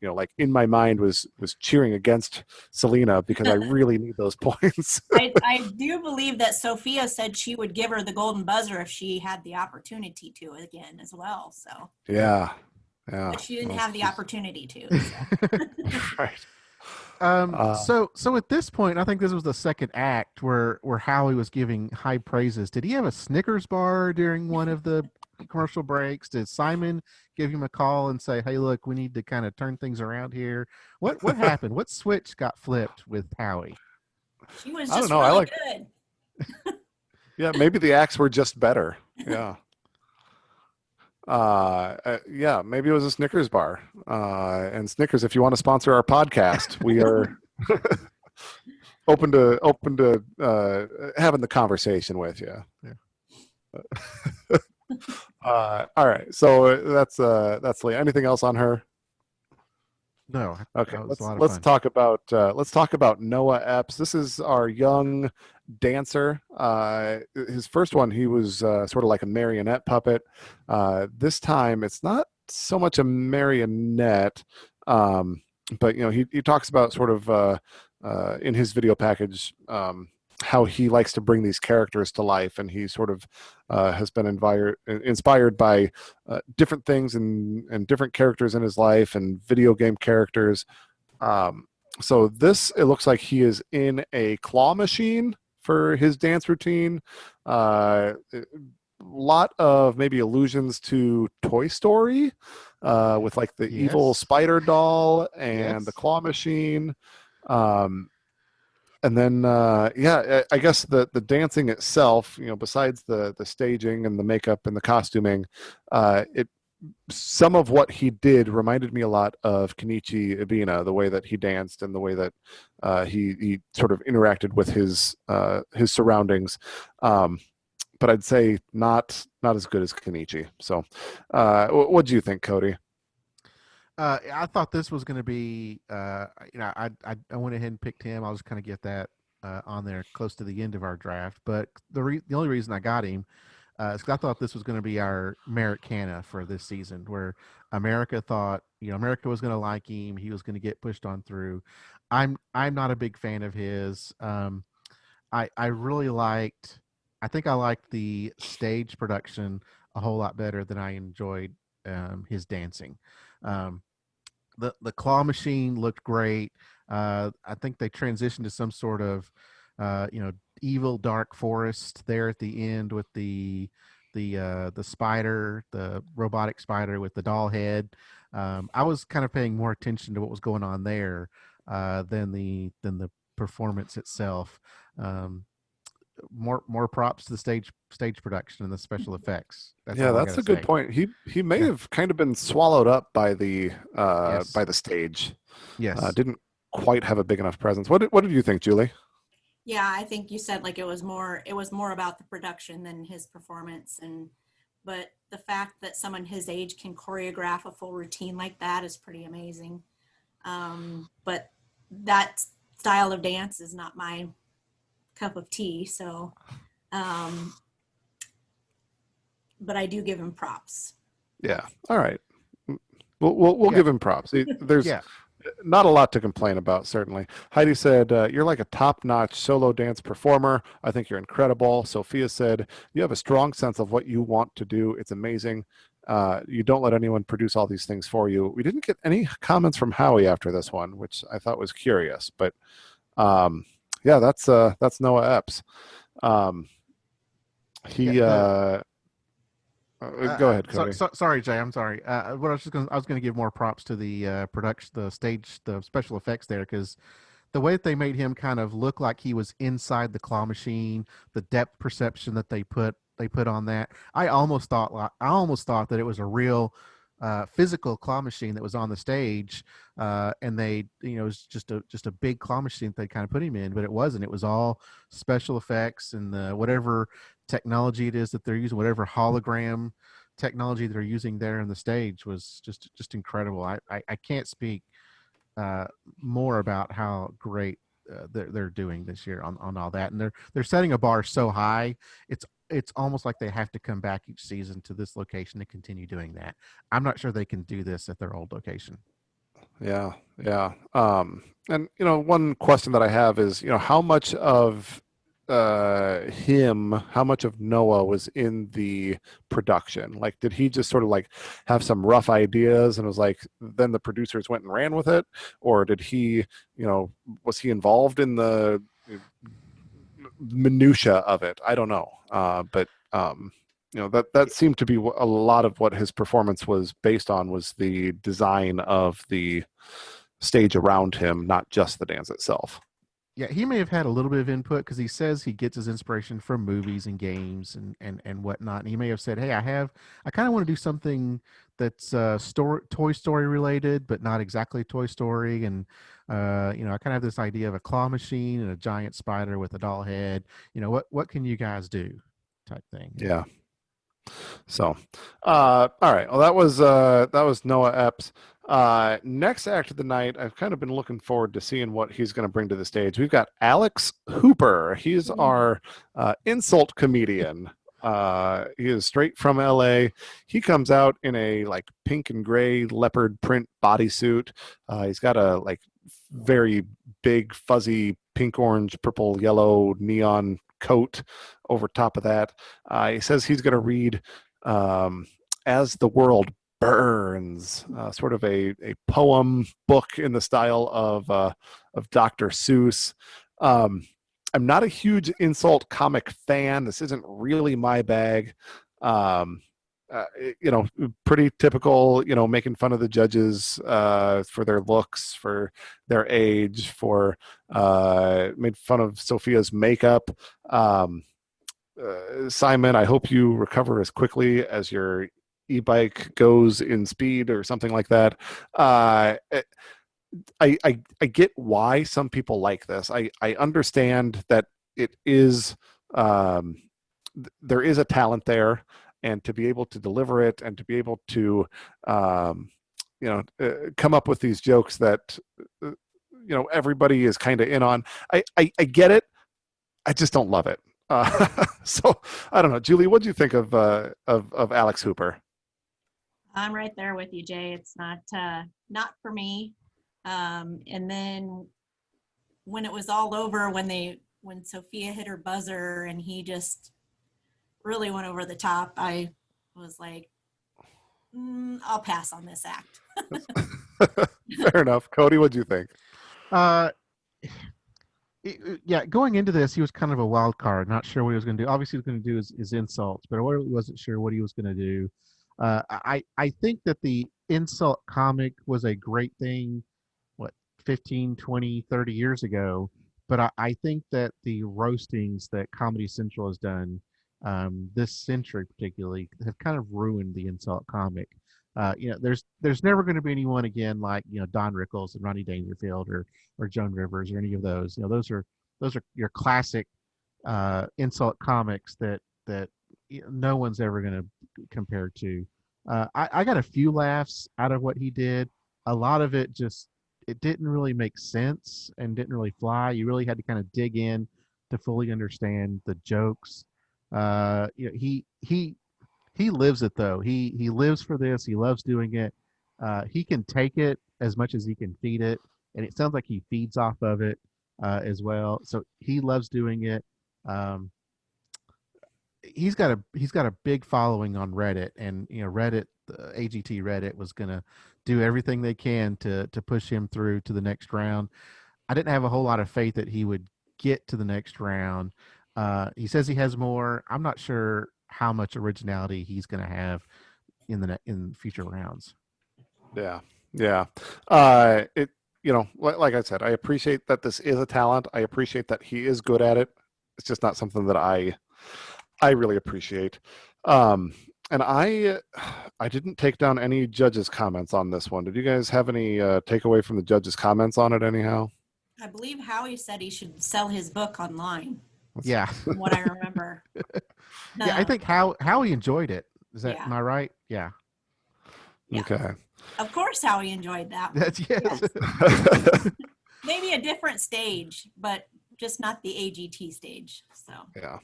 like in my mind was cheering against Selena because I really need those points. I do believe that Sophia said she would give her the golden buzzer if she had the opportunity to again as well. So Yeah. but she didn't Well, have the opportunity to. So. right. So at this point, I think this was the second act where Howie was giving high praises. Did he have a Snickers bar during one of the commercial breaks? Did Simon give him a call and say, "Hey, look, we need to kind of turn things around here"? What happened? What switch got flipped with Howie? She was I don't just know. really good. Yeah, maybe the acts were just better. Yeah. Yeah, maybe it was a Snickers bar. And Snickers, if you want to sponsor our podcast, we are open to having the conversation with you. Yeah. All right, so that's Leah. Anything else on her? No, Okay, that was a lot of let's fun. talk about Noah Epps. This is our young dancer. His first one, he was sort of like a marionette puppet. This time, it's not so much a marionette, but he talks about sort of in his video package how he likes to bring these characters to life, and he sort of has been inspired by different things and different characters in his life and video game characters. So it looks like he is in a claw machine for his dance routine. A lot of maybe allusions to Toy Story with like the evil Yes. spider doll and Yes. the claw machine. And then I guess the dancing itself, besides the staging and the makeup and the costuming, some of what he did reminded me a lot of Kenichi Ibina, the way that he danced and the way that he sort of interacted with his surroundings. But I'd say not as good as Kenichi. So what do you think, Cody? I thought this was going to be, I went ahead and picked him. I'll just kind of get that on there close to the end of our draft. But the only reason I got him is because I thought this was going to be our Americana for this season, where America thought, America was going to like him. He was going to get pushed on through. I'm not a big fan of his. I really liked. I think I liked the stage production a whole lot better than I enjoyed his dancing. Um, the claw machine looked great. I think they transitioned to some sort of evil dark forest there at the end with the spider, the robotic spider with the doll head. I was kind of paying more attention to what was going on there than the performance itself. More props to the stage production and the special effects. That's Yeah, all I that's gotta a good say. point. He may Yeah. have kind of been swallowed up by the Yes. stage. Yes. Didn't quite have a big enough presence. What did you think, Julie? Yeah, I think you said like it was more about the production than his performance, but the fact that someone his age can choreograph a full routine like that is pretty amazing. But that style of dance is not my cup of tea, so but I do give him props. Yeah. All right. We'll Yeah. give him props. There's Yeah. not a lot to complain about, certainly. Heidi said, you're like a top-notch solo dance performer. I think you're incredible. Sophia said, you have a strong sense of what you want to do. It's amazing. You don't let anyone produce all these things for you. We didn't get any comments from Howie after this one, which I thought was curious. But yeah, that's Noah Epps. He Yeah. Go ahead, Cody. Sorry, Jay. I'm sorry. What I was gonna give more props to the production, the stage, the special effects there, because the way that they made him kind of look like he was inside the claw machine, the depth perception that they put on that. I almost thought that it was a real physical claw machine that was on the stage, and it was just a big claw machine that they kind of put him in, but it wasn't. It was all special effects and whatever technology it is that they're using, whatever hologram technology they're using there on the stage was just incredible. I can't speak uh, more about how great they're doing this year on all that, and they're setting a bar so high. It's almost like they have to come back each season to this location to continue doing that. I'm not sure they can do this at their old location. Yeah, yeah. And one question that I have is, how much of how much of Noah was in the production? Like, did he just sort of like have some rough ideas and was like, then the producers went and ran with it, or did he, was he involved in the minutia of it? I don't know, but that seemed to be a lot of what his performance was based on, was the design of the stage around him, not just the dance itself. Yeah, he may have had a little bit of input because he says he gets his inspiration from movies and games and whatnot. And he may have said, "Hey, I kind of want to do something that's Toy Story related, but not exactly Toy Story." And I kind of have this idea of a claw machine and a giant spider with a doll head. What can you guys do? Type thing. Yeah. So, all right. Well, that was Noah Epps. Next act of the night, I've kind of been looking forward to seeing what he's going to bring to the stage. We've got Alex Hooper. He's our insult comedian. He is straight from LA. He comes out in a like pink and gray leopard print bodysuit. He's got a like very big fuzzy pink, orange, purple, yellow neon coat over top of that. He says he's going to read As the World Burns, sort of a poem book in the style of Dr. Seuss. I'm not a huge insult comic fan. This isn't really my bag. Pretty typical, making fun of the judges for their looks, for their age, made fun of Sophia's makeup. Simon, I hope you recover as quickly as your e-bike goes in speed or something like that. I get why some people like this. I understand that it is there is a talent there, and to be able to deliver it and to be able to come up with these jokes that everybody is kind of in on. I get it. I just don't love it. So I don't know, Julie, what do you think of Alex Hooper? I'm right there with you, Jay. It's not for me. And then when it was all over, when Sophia hit her buzzer and he just really went over the top, I was like, I'll pass on this act. Fair enough. Cody, what do you think? Yeah, going into this, he was kind of a wild card. Not sure what he was going to do. Obviously, he was going to do his insults, but I really wasn't sure what he was going to do. I think that the insult comic was a great thing, 15, 20, 30 years ago. But I think that the roastings that Comedy Central has done this century particularly have kind of ruined the insult comic. There's never going to be anyone again like Don Rickles and Ronnie Dangerfield or Joan Rivers or any of those. Those are your classic insult comics that no one's ever going to compare to. I got a few laughs out of what he did. A lot of it it didn't really make sense and didn't really fly. You really had to kind of dig in to fully understand the jokes. He lives it though. He lives for this. He loves doing it. He can take it as much as he can feed it, and it sounds like he feeds off of it as well. So he loves doing it. He's got a big following on Reddit, and Reddit, the AGT Reddit, was gonna do everything they can to push him through to the next round. I didn't have a whole lot of faith that he would get to the next round. He says he has more. I'm not sure how much originality he's going to have in future rounds. Yeah. Like I said, I appreciate that this is a talent. I appreciate that he is good at it. It's just not something that I really appreciate. And I didn't take down any judges' comments on this one. Did you guys have any takeaway from the judges' comments on it anyhow? I believe Howie said he should sell his book online. Yeah. From what I remember. Yeah, I think Howie enjoyed it. Am I right? Yeah. Yeah. Okay. Of course, Howie enjoyed that one. That's yes. Maybe a different stage, but just not the AGT stage. So Yeah.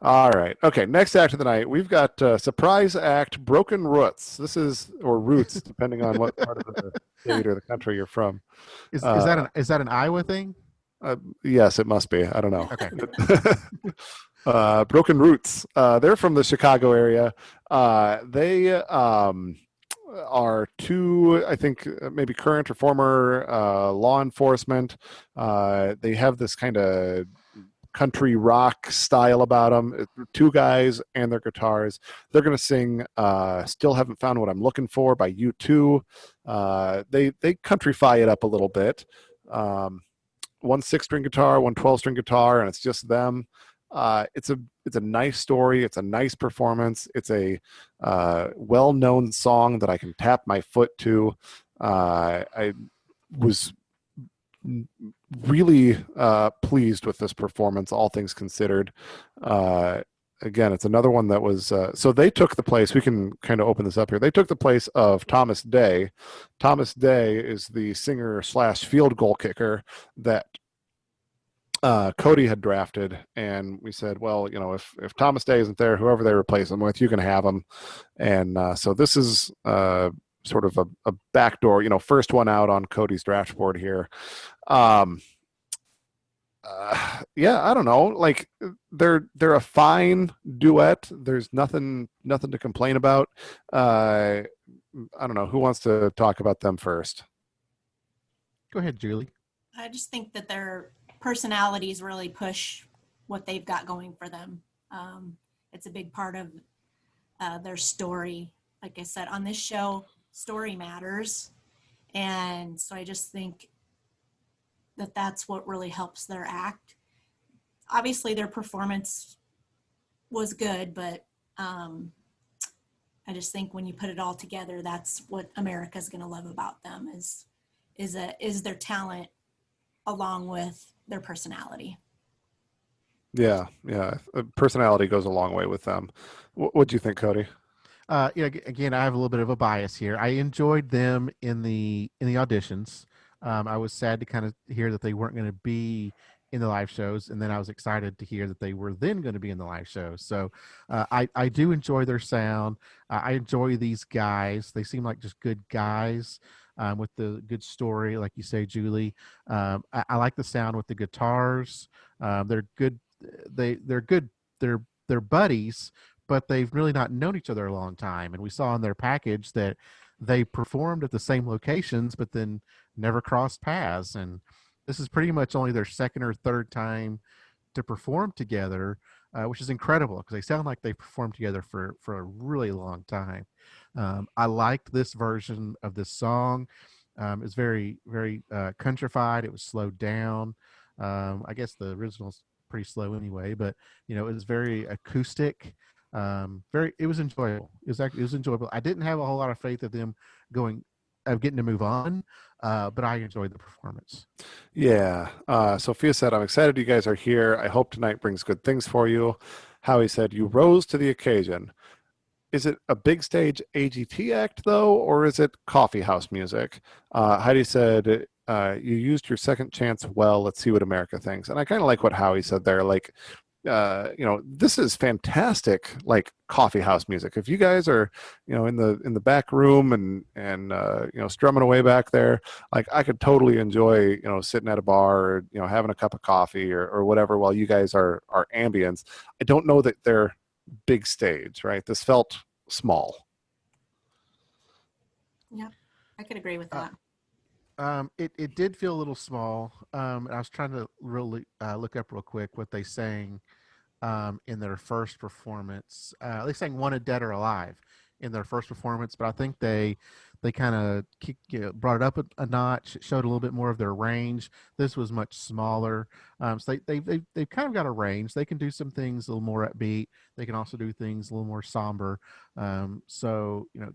All right. Okay. Next act of the night, we've got surprise act Broken Roots. This is, or Roots, depending on what part of the state or the country you're from. Is Uh, that an Iowa thing? Yes, it must be. I don't know. Okay. Broken Roots. They're from the Chicago area. They are two, I think, maybe current or former law enforcement. They have this kind of country rock style about them. Two guys and their guitars. They're going to sing "Still Haven't Found What I'm Looking For" by U2. They countryfy it up a little bit. One 6-string guitar, one 12-string guitar, and it's just them. It's a nice story. It's a nice performance. It's a well-known song that I can tap my foot to. I was really pleased with this performance, all things considered. Again, it's another one that was so they took the place. We can kind of open this up here. They took the place of Thomas Day. Thomas Day is the singer slash field goal kicker that Cody had drafted, and we said, well, you know, if Thomas Day isn't there, whoever they replace him with, you can have him. And so this is sort of a backdoor, you know, first one out on Cody's draft board here. Yeah, I don't know. Like they're a fine duet. There's nothing to complain about. I don't know who wants to talk about them first. Go ahead, Julie. I just think that their personalities really push what they've got going for them. It's a big part of their story. Like I said, on this show, story matters. And so I just think that that's what really helps their act. Obviously, their performance was good, but I just think when you put it all together, that's what America's going to love about them is their talent along with their personality. Yeah. Personality goes a long way with them. What do you think, Cody? Again, I have a little bit of a bias here. I enjoyed them in the auditions. I was sad to kind of hear that they weren't going to be in the live shows, and then I was excited to hear that they were then going to be in the live shows. So I do enjoy their sound. I enjoy these guys. They seem like just good guys with the good story, like you say, Julie. I like the sound with the guitars. They're good. They're good. They're buddies, but they've really not known each other a long time. And we saw in their package that they performed at the same locations, but then never crossed paths. And this is pretty much only their second or third time to perform together, which is incredible because they sound like they performed together for a really long time. I liked this version of this song. It's very, very countrified. It was slowed down. I guess the original's pretty slow anyway, but you know, it was very acoustic. It was enjoyable. It was enjoyable. I didn't have a whole lot of faith of them getting to move on, but I enjoyed the performance. Yeah. Sophia said, I'm excited you guys are here. I hope tonight brings good things for you. Howie said, you rose to the occasion. Is it a big stage AGT act, though, or is it coffee house music? Heidi said, you used your second chance well. Let's see what America thinks. And I kind of like what Howie said there. Like, you know, this is fantastic, like coffee house music. If you guys are, you know, in the back room and you know, strumming away back there, like I could totally enjoy, you know, sitting at a bar or, you know, having a cup of coffee or whatever while you guys are ambience. I don't know that they're big stage, right? This felt small. Yeah, I could agree with that. It did feel a little small. I was trying to really look up real quick what they sang in their first performance. They sang "Wanted Dead or Alive" in their first performance, but I think they kind of brought it up a notch, showed a little bit more of their range. This was much smaller, so they've kind of got a range. They can do some things a little more upbeat. They can also do things a little more somber. So you know,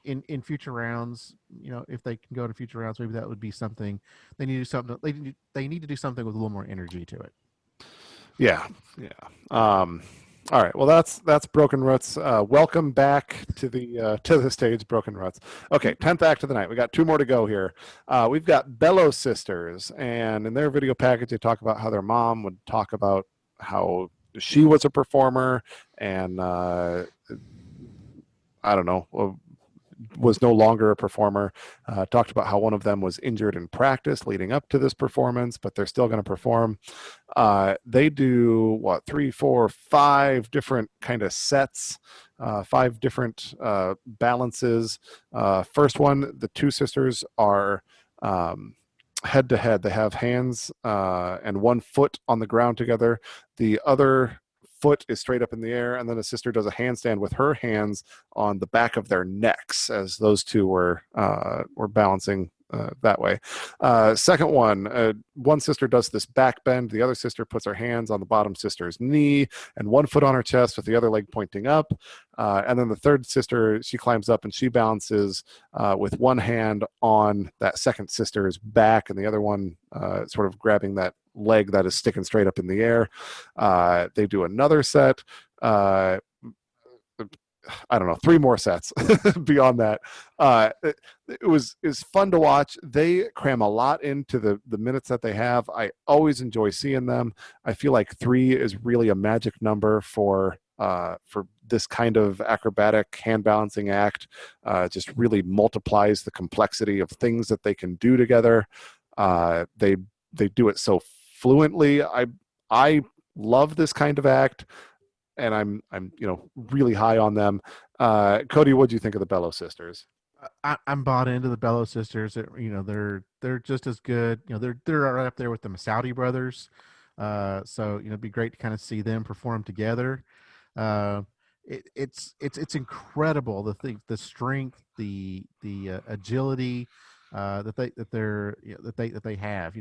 in future rounds, you know, if they can go to future rounds, maybe that would be something. They need to do something. They need to do something with a little more energy to it. Yeah. All right. Well, that's Broken Roots. Welcome back to the stage, Broken Roots. Okay, 10th act of the night. We got 2 more to go here. We've got Bellow Sisters, and in their video package, they talk about how their mom would talk about how she was a performer, and I don't know, was no longer a performer. Talked about how one of them was injured in practice leading up to this performance, but they're still going to perform. They do 3, 4, 5 different kind of sets, 5 different balances. First one, the 2 sisters are head to head. They have hands and 1 foot on the ground together. The other foot is straight up in the air, and then the sister does a handstand with her hands on the back of their necks as those 2 were balancing that way. Second one, one sister does this back bend. The other sister puts her hands on the bottom sister's knee and 1 foot on her chest with the other leg pointing up. And then the third sister, she climbs up and she balances with 1 hand on that second sister's back and the other one sort of grabbing that leg that is sticking straight up in the air. They do another set. I don't know, 3 more sets beyond that. It was fun to watch. They cram a lot into the minutes that they have. I always enjoy seeing them. I feel like 3 is really a magic number for this kind of acrobatic hand balancing act. Just really multiplies the complexity of things that they can do together. They do it so fluently. I love this kind of act, and I'm really high on them. Cody, what do you think of the Bellow Sisters? I'm bought into the Bellow Sisters. They're just as good. They're right up there with the Saudi brothers. So it'd be great to kind of see them perform together. It's incredible the strength, the agility that they have.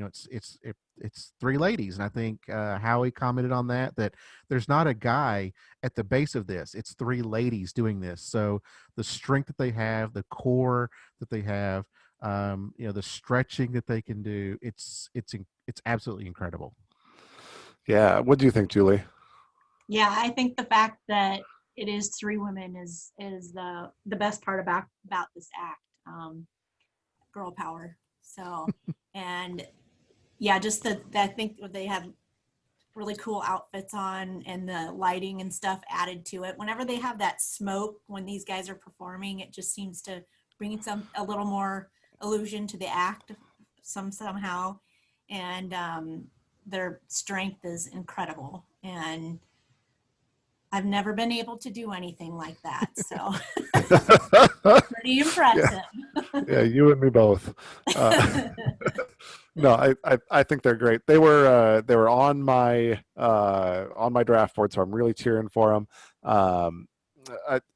It's 3 ladies, and I think Howie commented on that there's not a guy at the base of this. It's 3 ladies doing this. So the strength that they have, the core that they have, the stretching that they can do, it's absolutely incredible. Yeah, what do you think, Julie? Yeah, I think the fact that it is 3 women is the best part about this act. Girl power. So, and yeah, just I think they have really cool outfits on, and the lighting and stuff added to it. Whenever they have that smoke when these guys are performing, it just seems to bring a little more illusion to the act somehow. And their strength is incredible, and I've never been able to do anything like that. So pretty impressive. Yeah, you and me both. No, I think they're great. They were on my draft board, so I'm really cheering for them.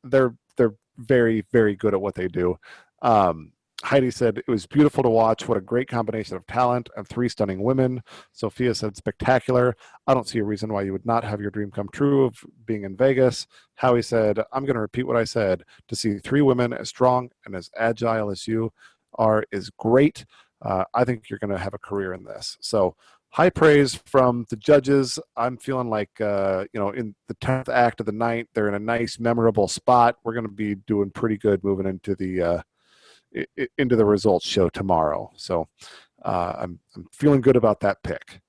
They're very, very good at what they do. Heidi said it was beautiful to watch. What a great combination of talent and 3 stunning women. Sophia said spectacular. I don't see a reason why you would not have your dream come true of being in Vegas. Howie said, I'm going to repeat what I said. To see 3 women as strong and as agile as you are is great. I think you're going to have a career in this. So high praise from the judges. I'm feeling like, in the 10th act of the night, they're in a nice, memorable spot. We're going to be doing pretty good moving into the results show tomorrow. So I'm feeling good about that pick.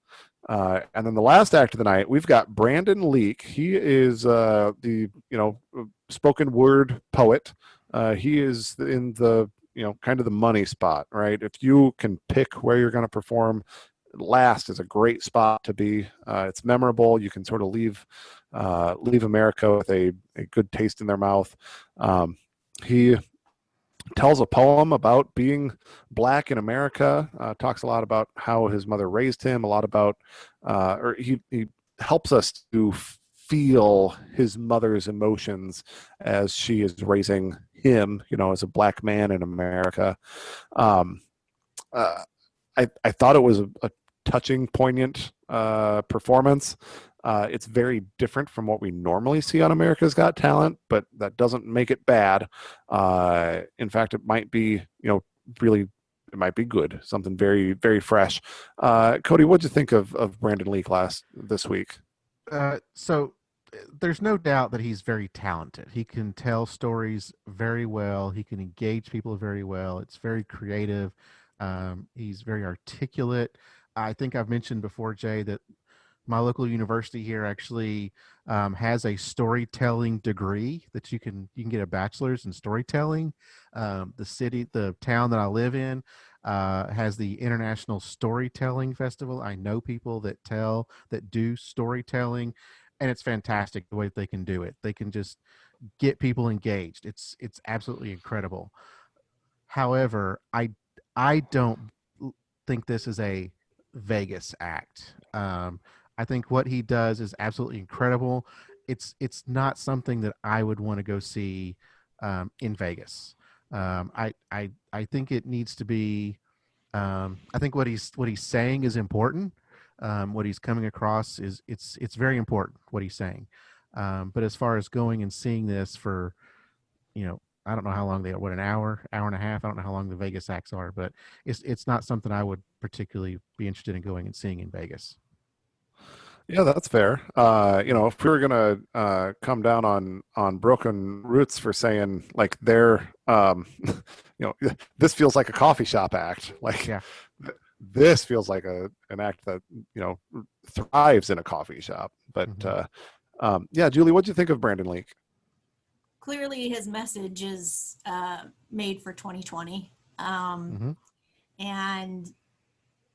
And then the last act of the night, we've got Brandon Leake. He is the spoken word poet. He is in the kind of the money spot, right? If you can pick where you're going to perform, last is a great spot to be. It's memorable. You can sort of leave America with a good taste in their mouth. He tells a poem about being black in America, talks a lot about how his mother raised him, a lot about, or he helps us to feel his mother's emotions as she is raising him, as a black man in America. I thought it was a touching, poignant performance. It's very different from what we normally see on America's Got Talent, but that doesn't make it bad. In fact, it might be, really, it might be good. Something very, very fresh. Cody, what'd you think of Brandon Leake this week? So there's no doubt that he's very talented. He can tell stories very well. He can engage people very well. It's very creative. He's very articulate. I think I've mentioned before, Jay, that my local university here actually has a storytelling degree that you can get a bachelor's in storytelling. The town that I live in has the International Storytelling Festival. I know people that do storytelling, and it's fantastic the way that they can do it. They can just get people engaged. It's absolutely incredible. However, I don't think this is a Vegas act. I think what he does is absolutely incredible. It's not something that I would want to go see in Vegas. I think it needs to be. I think what he's saying is important. What he's coming across is it's very important what he's saying. But as far as going and seeing this for, I don't know how long what, an hour and a half. I don't know how long the Vegas acts are, but it's not something I would particularly be interested in going and seeing in Vegas. Yeah, that's fair. If we were gonna come down on Broken Roots for saying like they're, this feels like a coffee shop act. Like Yeah. this feels like an act that thrives in a coffee shop. But yeah, Julie, what do you think of Brandon Leake? Clearly, his message is made for 2020, and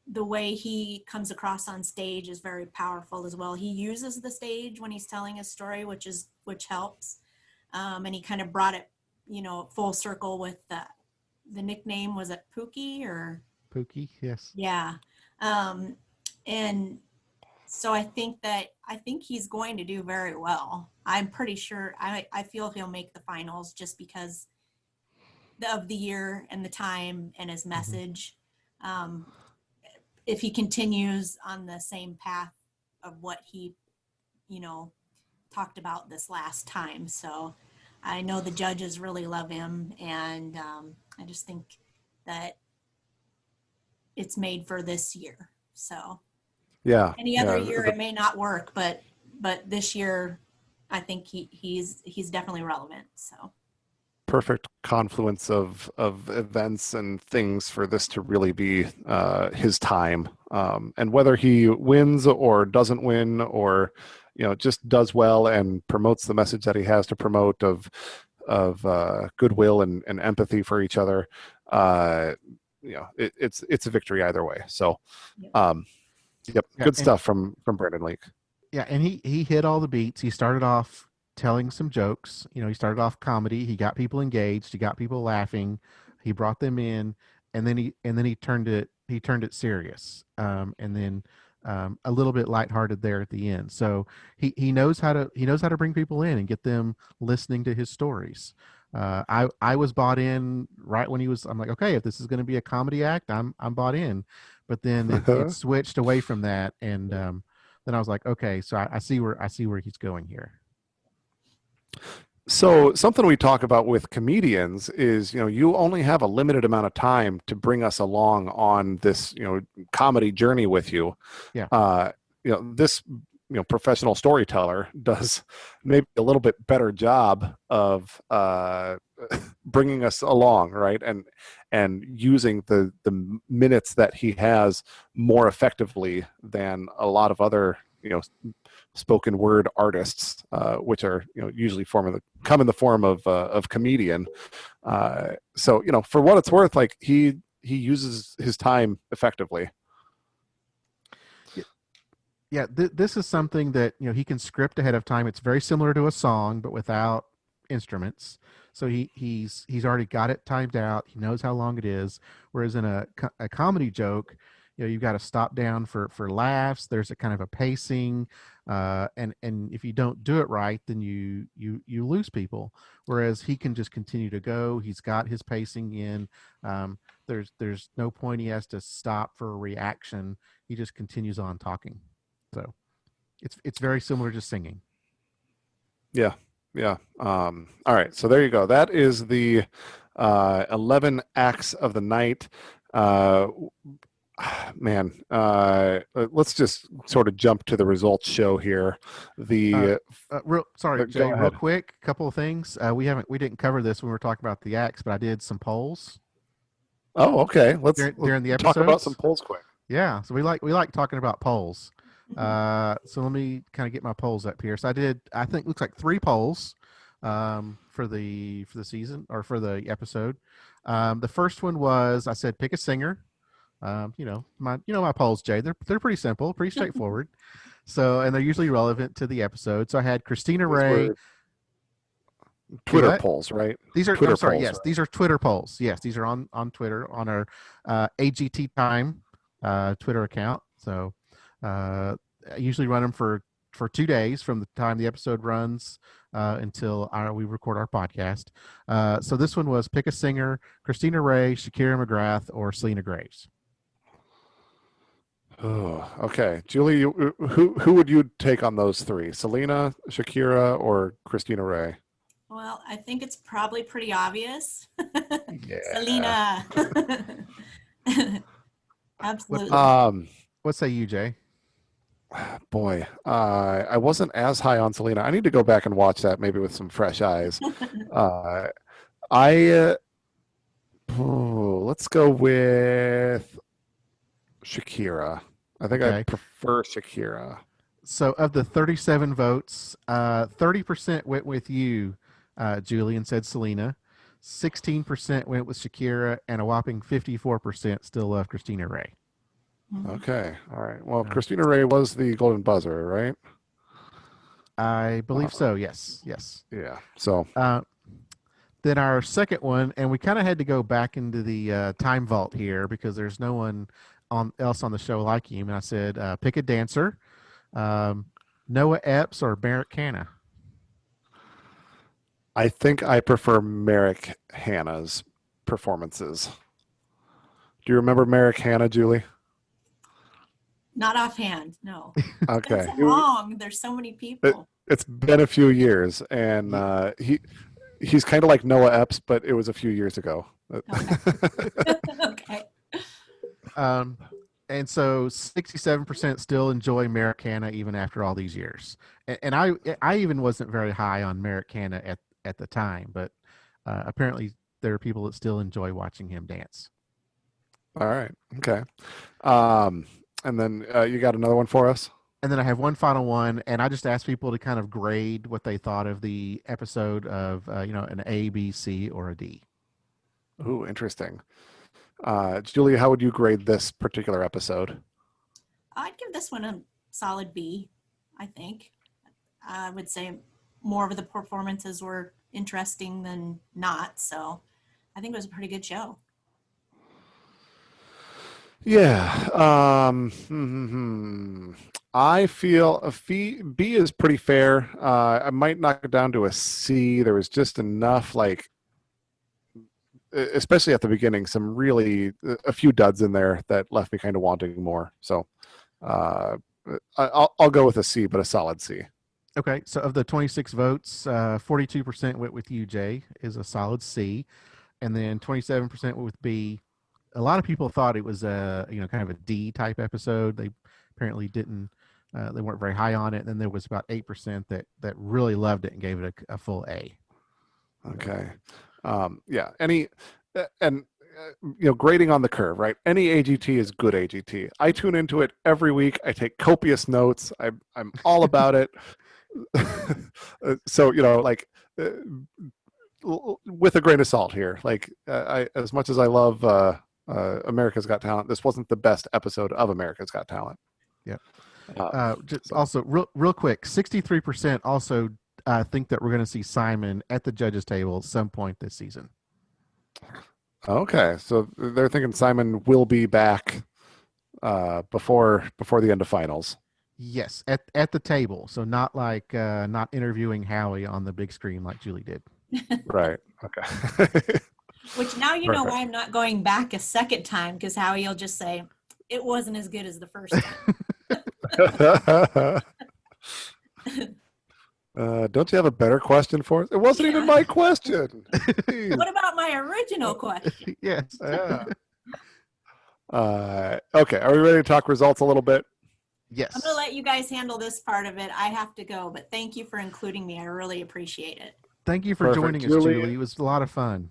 the way he comes across on stage is very powerful as well. He uses the stage when he's telling his story, which helps. And he kind of brought it, full circle with the nickname. Was it Pookie or Pookie? Yes. Yeah. And so I think he's going to do very well. I'm pretty sure. I feel he'll make the finals just because of the year and the time and his message. If he continues on the same path of what he, talked about this last time. So I know the judges really love him, and I just think that it's made for this year. So Yeah, any other year it may not work, but this year I think he's definitely relevant. So perfect confluence of events and things for this to really be his time. And whether he wins or doesn't win, or just does well and promotes the message that he has to promote of goodwill and empathy for each other, it's a victory either way. So yep, good stuff from Brandon Leake. Yeah, and he hit all the beats. He started off telling some jokes. He started off comedy. He got people engaged. He got people laughing. He brought them in, and then he turned it serious. And then a little bit lighthearted there at the end. So he knows how to bring people in and get them listening to his stories. I was bought in right when he was. I'm like, okay, if this is going to be a comedy act, I'm bought in. But then it switched away from that, and then I was like, okay, so I see where he's going here. So something we talk about with comedians is, you only have a limited amount of time to bring us along on this, comedy journey with you. Yeah. This, professional storyteller does maybe a little bit better job of bringing us along, right? And using the minutes that he has more effectively than a lot of other, spoken word artists, which are usually come in the form of comedian. So for what it's worth, like he uses his time effectively. Yeah, this is something that he can script ahead of time. It's very similar to a song, but without instruments. So he's already got it timed out. He knows how long it is. Whereas in a comedy joke, you've got to stop down for laughs. There's a kind of a pacing, and if you don't do it right, then you lose people. Whereas he can just continue to go. He's got his pacing in. There's no point he has to stop for a reaction. He just continues on talking. So it's very similar to singing. Yeah. All right. So there you go. That is the 11 acts of the night. Man, let's just sort of jump to the results show here. Sorry, Go Jay, real ahead. quick, couple of things. We didn't cover this when we were talking about the acts, but I did some polls Oh, okay. Let's during the talk about some episodes. polls quick. Yeah, so we like talking about polls. So let me kind of get my polls up here. So I think looks like 3 polls for the season or for the episode. The first one was I said pick a singer. My polls, Jay. They're pretty simple, pretty straightforward. So and they're usually relevant to the episode. So I had Christina These Ray. were Do Twitter what? polls, right? These are I'm Twitter sorry. polls, Yes, right? these are Twitter polls. Yes, these are on Twitter on our AGT time Twitter account. So I usually run them for 2 days from the time the episode runs until we record our podcast. So this one was pick a singer: Christina Ray, Shakira McGrath, or Selena Graves. Oh, okay. Julie, who would you take on those 3? Selena, Shakira, or Christina Ray? Well, I think it's probably pretty obvious. Yeah. Selena. Absolutely. What say you, Jay? Boy, I wasn't as high on Selena. I need to go back and watch that maybe with some fresh eyes. Uh, I let's go with Shakira. I think I Okay. prefer Shakira. So of the 37 votes, 30% went with you, Julie, and said Selena. 16% went with Shakira, and a whopping 54% still love Christina Ray. Okay. All right. Well, Christina Ray was the golden buzzer, right? I believe so. Yes. Yeah. So Then our second one, and we kind of had to go back into the time vault here because there's no one else on the show like him. And I said, pick a dancer, Noah Epps or Barrett Canna. I think I prefer Merrick Hannah's performances. Do you remember Merrick Hannah, Julie? Not offhand, no. Okay. It's long. There's so many people. It's been a few years, and he's kind of like Noah Epps, but it was a few years ago. Okay. And so 67% still enjoy Merrick Hanna even after all these years. And I even wasn't very high on Merrick Hanna at the time, but apparently there are people that still enjoy watching him dance. All right. Okay. And then you got another one for us? And then I have one final one, and I just asked people to kind of grade what they thought of the episode of, an A, B, C, or a D. Ooh, interesting. Julia, how would you grade this particular episode? I'd give this one a solid B, I think. I would say more of the performances were interesting than not, so I think it was a pretty good show. Yeah. I feel B is pretty fair. I might knock it down to a C. There was just enough, especially at the beginning, a few duds in there that left me kind of wanting more. So I'll go with a C, but a solid C. Okay, so of the 26 votes, 42% went with you, Jay, is a solid C, and then 27% went with B. A lot of people thought it was kind of a D type episode. They apparently didn't. They weren't very high on it. And then there was about 8% that really loved it and gave it a full A. Okay. Yeah. Grading on the curve, right? Any AGT is good AGT. I tune into it every week. I take copious notes. I'm all about it. So, with a grain of salt here. As much as I love America's Got Talent, this wasn't the best episode of America's Got Talent. Yeah. Also, real quick, 63% also think that we're going to see Simon at the judges' table at some point this season. Okay, so they're thinking Simon will be back before the end of finals. Yes, at the table. So not not interviewing Howie on the big screen like Julie did. Right. Okay. Which now you know why I'm not going back a second time, because Howie will just say it wasn't as good as the first time. Don't you have a better question for us? It wasn't even my question. What about my original question? Yes. Yeah. Okay, are we ready to talk results a little bit? Yes. I'm gonna let you guys handle this part of it. I have to go, but thank you for including me. I really appreciate it. Thank you for Perfect. joining us, Julie. It was a lot of fun.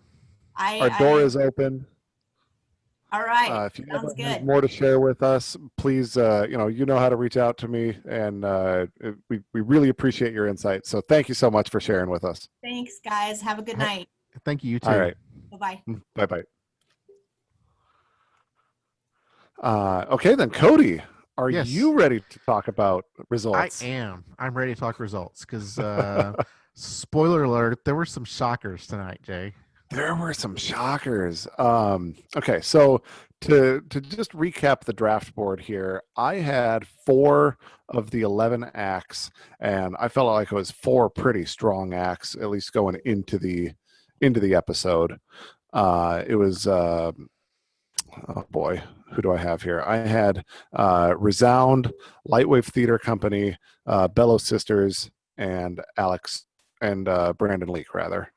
Our door I is open. all right. If you Sounds ever have good. more to share with us, please, you know how to reach out to me, and we really appreciate your insight. So thank you so much for sharing with us. Thanks, guys. Have a good night. Thank you, you All too. right. Bye-bye. Bye-bye. Okay, then, Cody, are Yes, you ready to talk about I results? am. I'm ready to talk results because, spoiler alert, there were some shockers tonight, Jay. There were some shockers. Okay, so to just recap the draft board here, I had 4 of the 11 acts, and I felt like it was 4 pretty strong acts, at least going into the episode. It was oh boy, who do I have here? I had Resound, Lightwave Theater Company, Bellow Sisters, and Alex and Brandon Leak rather.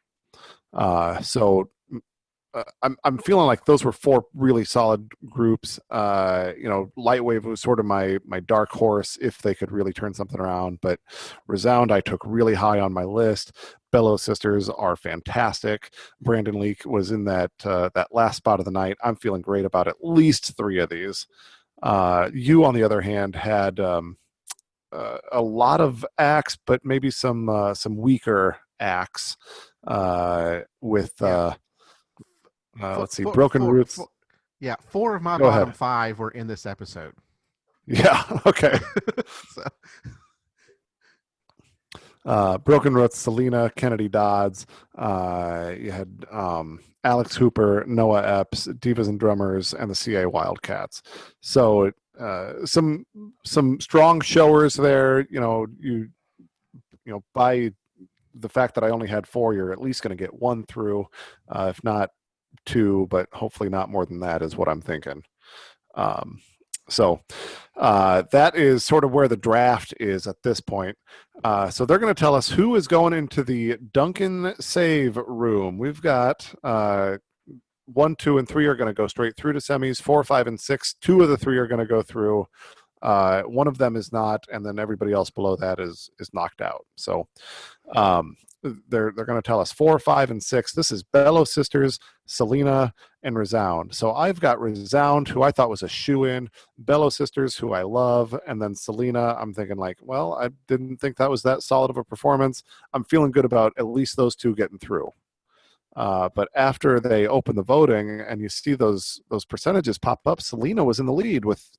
I'm feeling like those were 4 really solid groups. Lightwave was sort of my dark horse if they could really turn something around. But Resound I took really high on my list. Bellow Sisters are fantastic. Brandon Leak was in that last spot of the night. I'm feeling great about at least 3 of these. You, on the other hand, had a lot of acts, but maybe some weaker acts with. Yeah. Let's see, Broken Roots. Yeah, 4 of my Go bottom ahead. 5 were in this episode. Yeah, okay. Broken Roots, Selena, Kennedy Dodds. You had Alex Hooper, Noah Epps, Divas and Drummers, and the CA Wildcats. So some strong showers there. You by the fact that I only had 4, you're at least going to get 1 through, if not 2, but hopefully not more than that is what I'm thinking. So that is sort of where the draft is at this point. So they're going to tell us who is going into the Duncan save room. We've got 1, 2, and 3 are going to go straight through to semis. 4, 5, and 6, 2 of the 3 are going to go through. One of them is not, and then everybody else below that is knocked out. So they're going to tell us 4, 5, and 6. This is Bellow Sisters, Selena, and Resound. So I've got Resound, who I thought was a shoe-in, Bellow Sisters, who I love, and then Selena. I'm thinking like, well, I didn't think that was that solid of a performance. I'm feeling good about at least those 2 getting through. But after they open the voting and you see those percentages pop up, Selena was in the lead with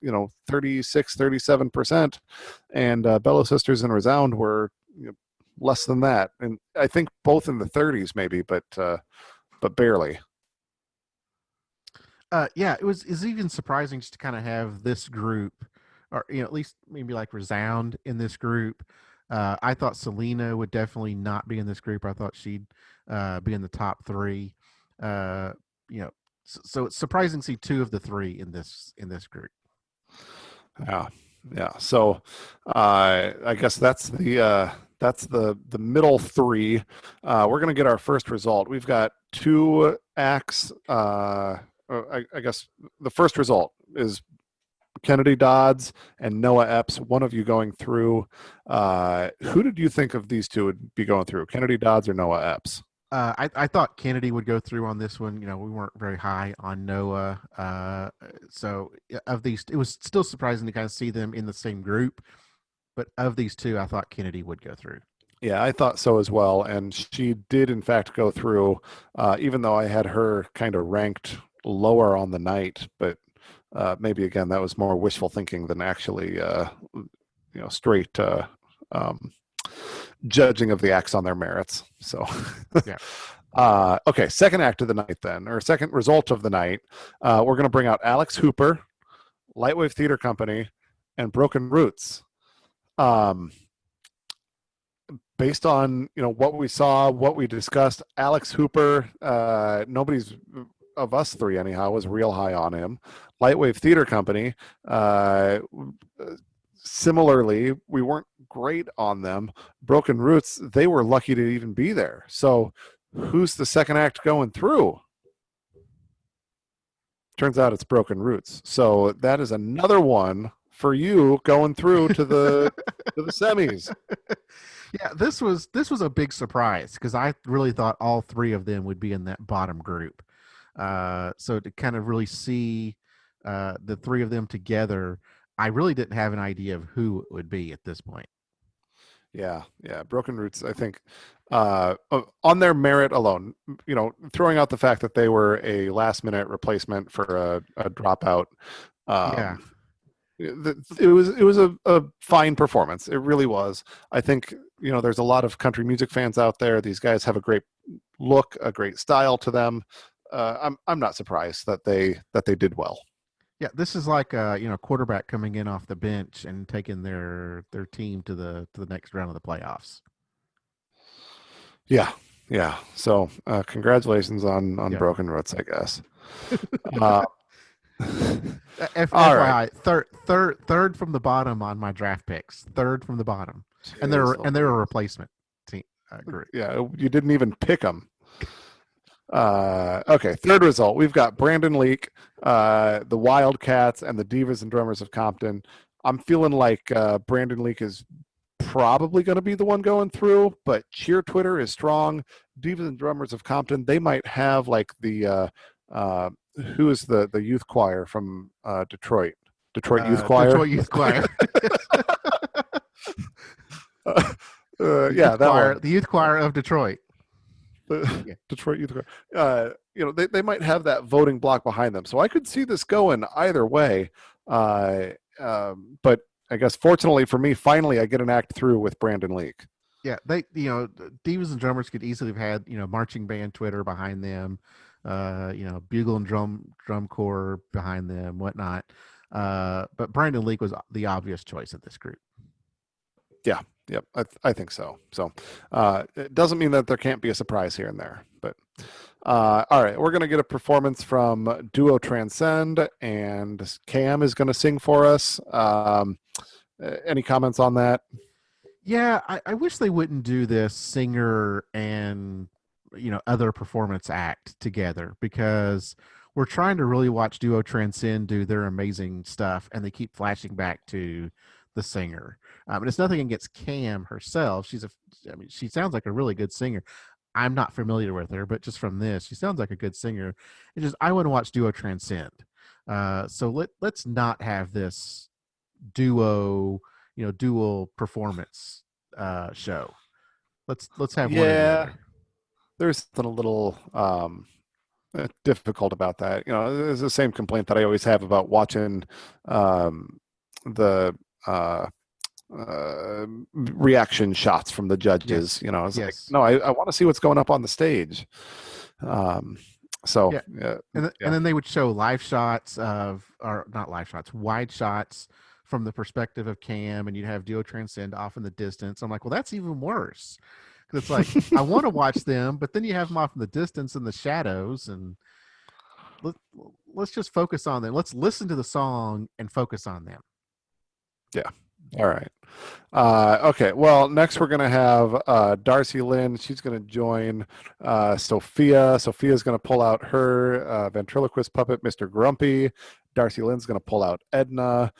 36, 37%, and Bellow Sisters and Resound were less than that, and I think both in the 30s maybe, but barely. Yeah, it was even surprising just to kind of have this group, or at least maybe like Resound in this group. I thought Selena would definitely not be in this group. I thought she'd be in the top 3. So it's surprising to see 2 of the 3 in this group. Yeah. So I guess that's the middle 3. We're going to get our first result. We've got 2 acts. I guess the first result is Kennedy Dodds and Noah Epps, one of you going through. Who did you think of these 2 would be going through, Kennedy Dodds or Noah Epps? I thought Kennedy would go through on this one. We weren't very high on Noah. So of these, it was still surprising to kind of see them in the same group. But of these 2, I thought Kennedy would go through. Yeah, I thought so as well. And she did, in fact, go through, even though I had her kind of ranked lower on the night. But maybe, again, that was more wishful thinking than actually, straight judging of the acts on their merits. So, yeah. Okay, second act of the night then, or second result of the night. We're going to bring out Alex Hooper, Lightwave Theater Company, and Broken Roots. Based on what we saw, what we discussed, Alex Hooper, nobody's of us 3 anyhow was real high on him. Lightwave Theater Company, similarly, we weren't great on them. Broken Roots, they were lucky to even be there. So who's the second act going through? Turns out it's Broken Roots. So that is another one for you going through to the semis. Yeah, this was a big surprise because I really thought all three of them would be in that bottom group. So to kind of really see the three of them together, I really didn't have an idea of who it would be at this point. Yeah. Broken Roots, I think, on their merit alone, throwing out the fact that they were a last-minute replacement for a dropout. Yeah. It was a fine performance. It really was. I think there's a lot of country music fans out there. These guys have a great look, a great style to them. I'm not surprised that they did well. Yeah, this is like a quarterback coming in off the bench and taking their team to the next round of the playoffs. Yeah. So congratulations on Yeah. Broken Roots, I guess. FYI, right. third from the bottom on my draft picks. Third from the bottom, and they're a replacement team group. Yeah, you didn't even pick them. Okay, third result. We've got Brandon Leak, the Wildcats, and the Divas and Drummers of Compton. I'm feeling like Brandon Leak is probably going to be the one going through, but Cheer Twitter is strong. Divas and Drummers of Compton, they might have like the who is the youth choir from Detroit? Detroit Youth Choir. Detroit Youth Choir. That one. The Youth Choir of Detroit. Detroit Youth Choir. They might have that voting block behind them, so I could see this going either way. But I guess fortunately for me, finally I get an act through with Brandon Leak. Yeah, they Divas and Drummers could easily have had marching band Twitter behind them. Bugle and drum corps behind them, whatnot. But Brandon Leak was the obvious choice of this group. Yeah, yep, I think so. So it doesn't mean that there can't be a surprise here and there. But all right, we're gonna get a performance from Duo Transcend, and Cam is gonna sing for us. Any comments on that? Yeah, I wish they wouldn't do this singer and other performance act together, because we're trying to really watch Duo Transcend do their amazing stuff, and they keep flashing back to the singer. And it's nothing against Cam herself. She sounds like a really good singer. I'm not familiar with her, but just from this, she sounds like a good singer. I want to watch Duo Transcend. So let's not have this dual performance show. Let's have one or the other. There's something a little difficult about that. It's the same complaint that I always have about watching the reaction shots from the judges. Yes. Like, no, I want to see what's going up on the stage. And then they would show wide shots from the perspective of Cam, and you'd have Duo Transcend off in the distance. I'm like, well, that's even worse. It's like, I want to watch them, but then you have them off in the distance in the shadows, and let's just focus on them. Let's listen to the song and focus on them. Yeah. All right. Okay. Well, next we're going to have Darcy Lynn. She's going to join Sophia. Sophia's going to pull out her ventriloquist puppet, Mr. Grumpy. Darcy Lynn's going to pull out Edna.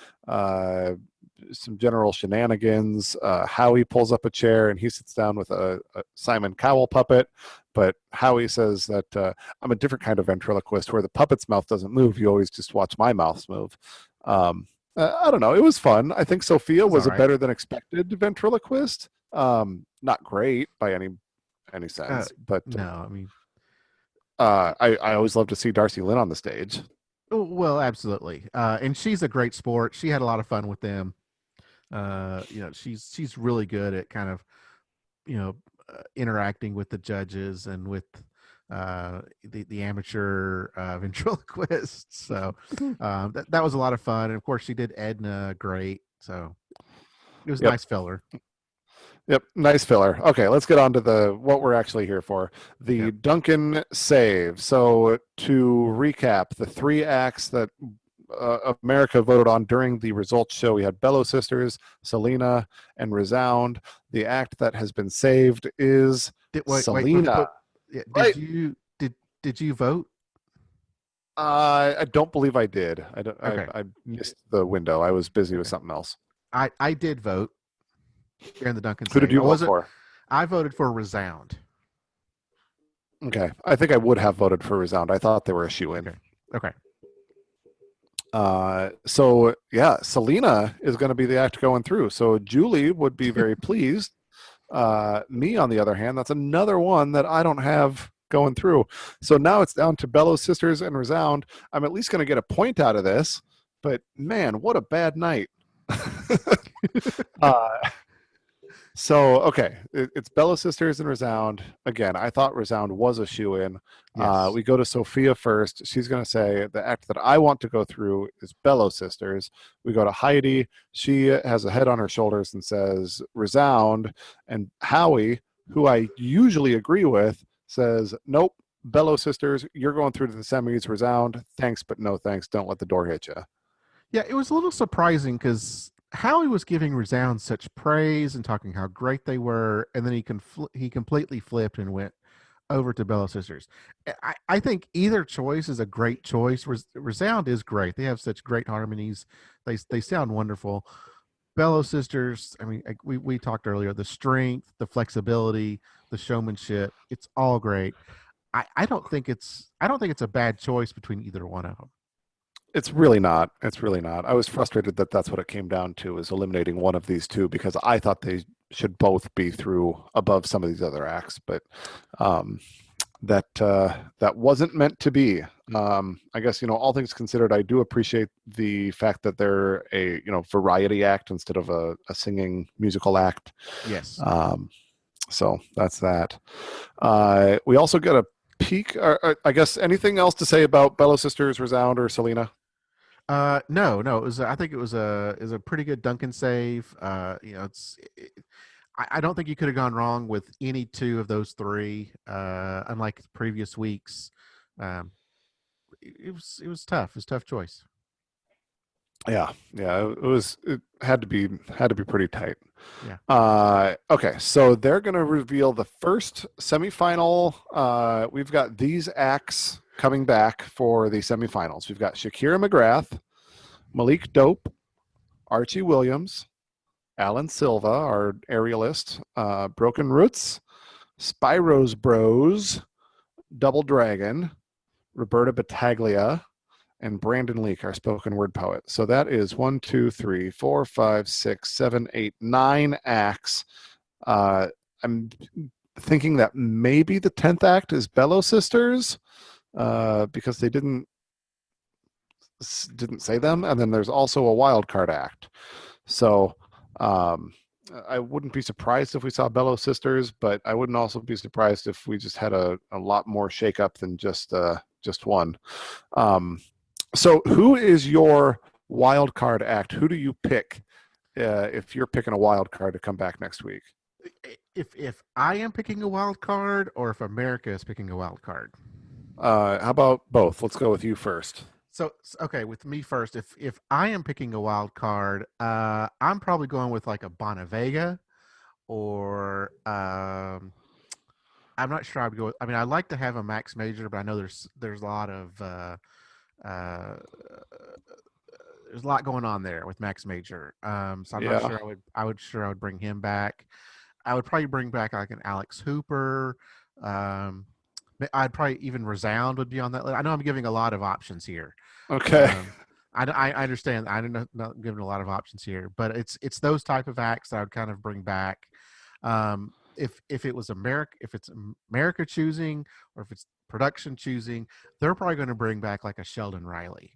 Some general shenanigans. Howie pulls up a chair and he sits down with a Simon Cowell puppet. But Howie says that I'm a different kind of ventriloquist where the puppet's mouth doesn't move. You always just watch my mouth move. I don't know. It was fun. I think Sophia was a better than expected ventriloquist. Not great by any sense, but no, I mean, I always love to see Darcy Lynn on the stage. Well, absolutely. And she's a great sport. She had a lot of fun with them. She's really good at kind of, interacting with the judges and with the amateur ventriloquists. So that was a lot of fun. And of course she did Edna great. So it was nice filler. Yep, nice filler. Okay, let's get on to what we're actually here for. The Duncan save. So to recap, the three acts that America voted on during the results show, we had Bellow Sisters, Selena, and Resound. The act that has been saved is Selena. Did you vote? I don't believe I did. I don't, Okay. I missed the window. I was busy with Okay. something else. I did vote during the Duncan Who did save. you vote for? I voted for Resound. Okay. I think I would have voted for Resound. I thought they were a shoe-in. Okay. Okay. So yeah, Selena is going to be the act going through. So Julie would be very pleased. Me, on the other hand, that's another one that I don't have going through. So now it's down to Bellows Sisters and Resound. I'm at least going to get a point out of this, but man, what a bad night. uh, So okay, it's Bella Sisters and Resound. Again, I thought Resound was a shoe-in. Yes. We go to Sophia first. She's going to say the act that I want to go through is Bellow Sisters. We go to Heidi. She has a head on her shoulders and says Resound. And Howie, who I usually agree with, says nope. Bellow Sisters, you're going through to the semis. Resound, thanks but no thanks. Don't let the door hit you. Yeah, it was a little surprising because Howie was giving Resound such praise and talking how great they were, and then he completely flipped and went over to Bellow Sisters. I think either choice is a great choice. Resound is great. They have such great harmonies. They sound wonderful. Bellow Sisters, I mean, we talked earlier, the strength, the flexibility, the showmanship, it's all great. I don't think it's a bad choice between either one of them. It's really not. It's really not. I was frustrated that that's what it came down to, is eliminating one of these two, because I thought they should both be through above some of these other acts, but um, that wasn't meant to be. I guess, all things considered, I do appreciate the fact that they're a variety act instead of a singing musical act. Yes. So that's that. We also get a peek. I guess anything else to say about Bellow Sisters, Resound, or Selena? No. I think it was a pretty good Duncan save. I don't think you could have gone wrong with any two of those three. Unlike previous weeks, um, it was tough. It was a tough choice. Yeah. It had to be pretty tight. Yeah. Okay, so they're gonna reveal the first semifinal. We've got these acts coming back for the semifinals. We've got Shakira McGrath, Malik Dope, Archie Williams, Alan Silva, our aerialist, Broken Roots, Spyro's Bros, Double Dragon, Roberta Battaglia, and Brandon Leake, our spoken word poet. So that is 1, 2, 3, 4, 5, 6, 7, 8, 9 acts. I'm thinking that maybe the 10th act is Bellow Sisters, because they didn't say them, and then there's also a wild card act. So I wouldn't be surprised if we saw Bellow Sisters, but I wouldn't also be surprised if we just had a lot more shakeup than just one. So who is your wild card act? Who do you pick if you're picking a wild card to come back next week? If I am picking a wild card, or if America is picking a wild card. How about both? Let's go with you first. So okay, with me first. If I am picking a wild card, I'm probably going with like a Bonavega, or I'm not sure I would go. I mean, I like to have a Max Major, but I know there's a lot of uh, there's a lot going on there with Max Major. So I'm not Yeah. sure I would bring him back. I would probably bring back like an Alex Hooper. Um, I'd probably even Resound would be on that list. I know I'm giving a lot of options here. Okay. I understand. I'm not giving a lot of options here, but it's those type of acts that I would kind of bring back. If it was America, if it's America choosing, or if it's production choosing, they're probably going to bring back like a Sheldon Riley,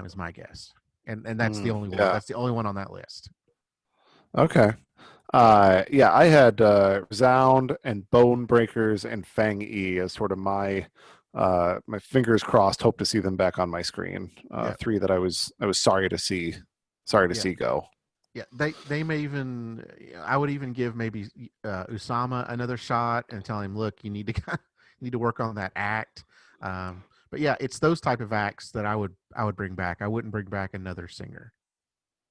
is my guess. And that's the only one. Yeah. That's the only one on that list. Okay. Yeah, I had Resound and Bone Breakers and Fang E as sort of my fingers crossed. Hope to see them back on my screen. Yeah. Three that I was sorry to see see go. Yeah, they may even. I would even give maybe Usama another shot and tell him, look, you need to you need to work on that act. But yeah, it's those type of acts that I would bring back. I wouldn't bring back another singer.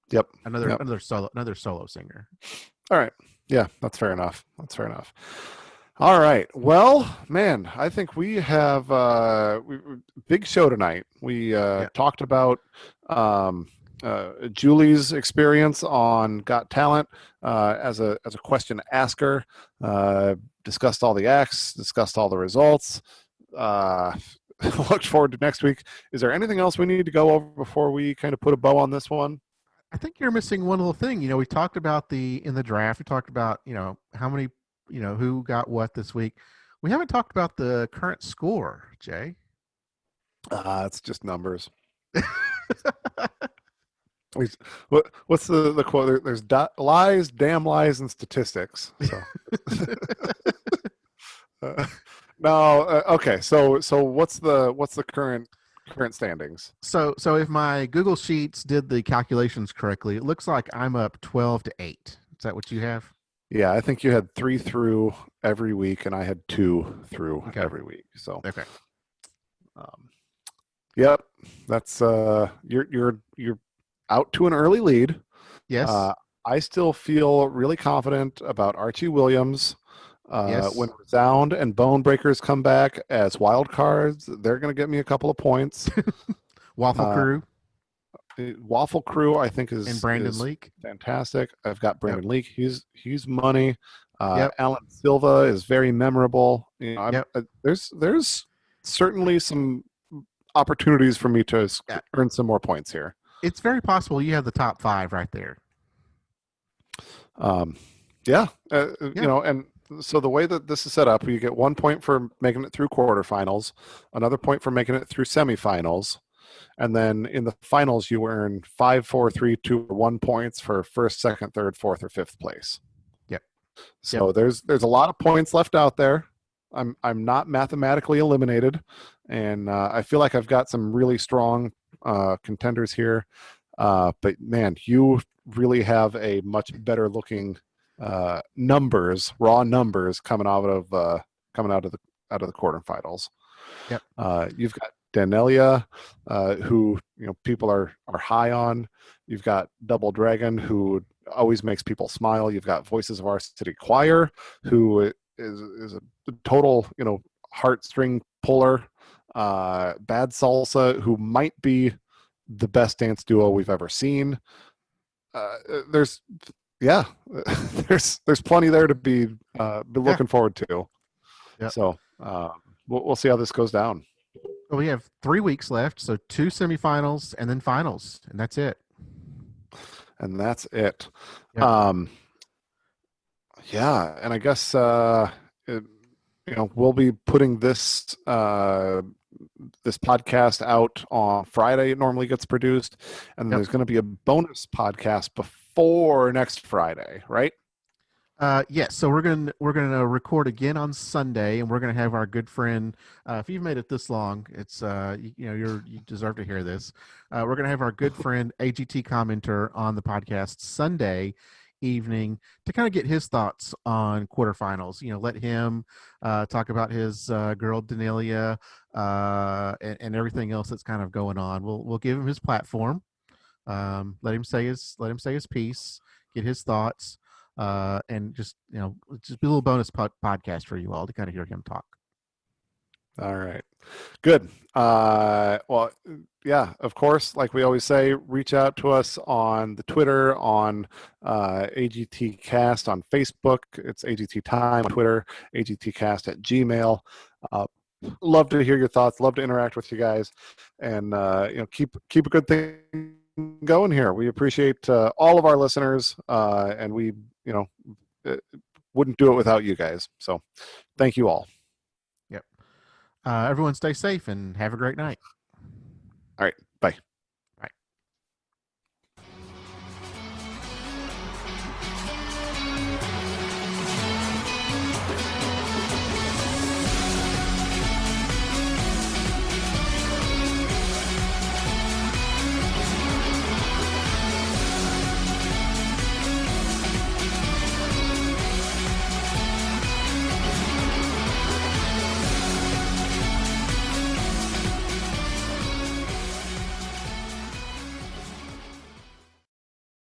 Yep. Another solo singer. All right. Yeah, that's fair enough. All right. Well, man, I think we have big show tonight. We Yeah. talked about um, Julie's experience on Got Talent as a question asker. Uh, Discussed all the acts, discussed all the results. Uh, Looked forward to next week. Is there anything else we need to go over before we kind of put a bow on this one? I think you're missing one little thing. We talked about in the draft. We talked about how many who got what this week. We haven't talked about the current score, Jay. It's just numbers. What's the quote? There's lies, damn lies, and statistics. So uh, no, okay. So what's the current standings? So if my Google Sheets did the calculations correctly, it looks like I'm up 12-8. Is that what you have? Yeah, I think you had 3 through every week, and I had 2 through Okay. every week. So Okay. um, yep, that's you're out to an early lead. Yes. I still feel really confident about Archie Williams. When Yes. Resound and Bone Breakers come back as wild cards, they're going to get me a couple of points. Waffle Uh, Crew Waffle Crew, I think, and is Brandon is Leak. fantastic. I've got Yep. Brandon Leak. He's money. Yep. Alan Silva is very memorable. Yep. There's certainly some opportunities for me to Yeah. earn some more points here. It's very possible you have the top 5 right there. Yeah, Yeah. and so the way that this is set up, you get 1 point for making it through quarterfinals, another point for making it through semifinals, and then in the finals you earn 5, 4, 3, 2, or 1 points for first, second, third, fourth, or fifth place. Yep. So there's a lot of points left out there. I'm not mathematically eliminated, and I feel like I've got some really strong contenders here. But man, you really have a much better looking raw numbers coming out of the quarterfinals. Yep. You've got Danelia, who people are high on. You've got Double Dragon, who always makes people smile. You've got Voices of Our City Choir, who is a total heartstring puller. Bad Salsa, who might be the best dance duo we've ever seen. There's there's plenty there to be looking forward to. Yep. So we'll see how this goes down. Well, we have 3 weeks left, so 2 semifinals and then finals, and that's it. And that's it. Yep. Yeah, and I guess we'll be putting this this podcast out on Friday. It normally gets produced, and Yep. there's going to be a bonus podcast before next Friday, right? Yes. So we're gonna record again on Sunday, and we're gonna have our good friend. If you've made it this long, it's you deserve to hear this. We're gonna have our good friend AGT commenter on the podcast Sunday evening to kind of get his thoughts on quarterfinals. Let him talk about his girl Danelia and everything else that's kind of going on. We'll give him his platform. Let him say his piece, get his thoughts, and just be a little bonus podcast for you all to kind of hear him talk. All right. Good. Well, yeah, of course, like we always say, reach out to us on the Twitter, on AGT Cast on Facebook. It's AGT Time on Twitter, AGTcast at Gmail. Love to hear your thoughts. Love to interact with you guys, and keep a good thing going here. We appreciate all of our listeners, and we wouldn't do it without you guys. So, thank you all. Yep. Everyone, stay safe and have a great night. All right. Bye.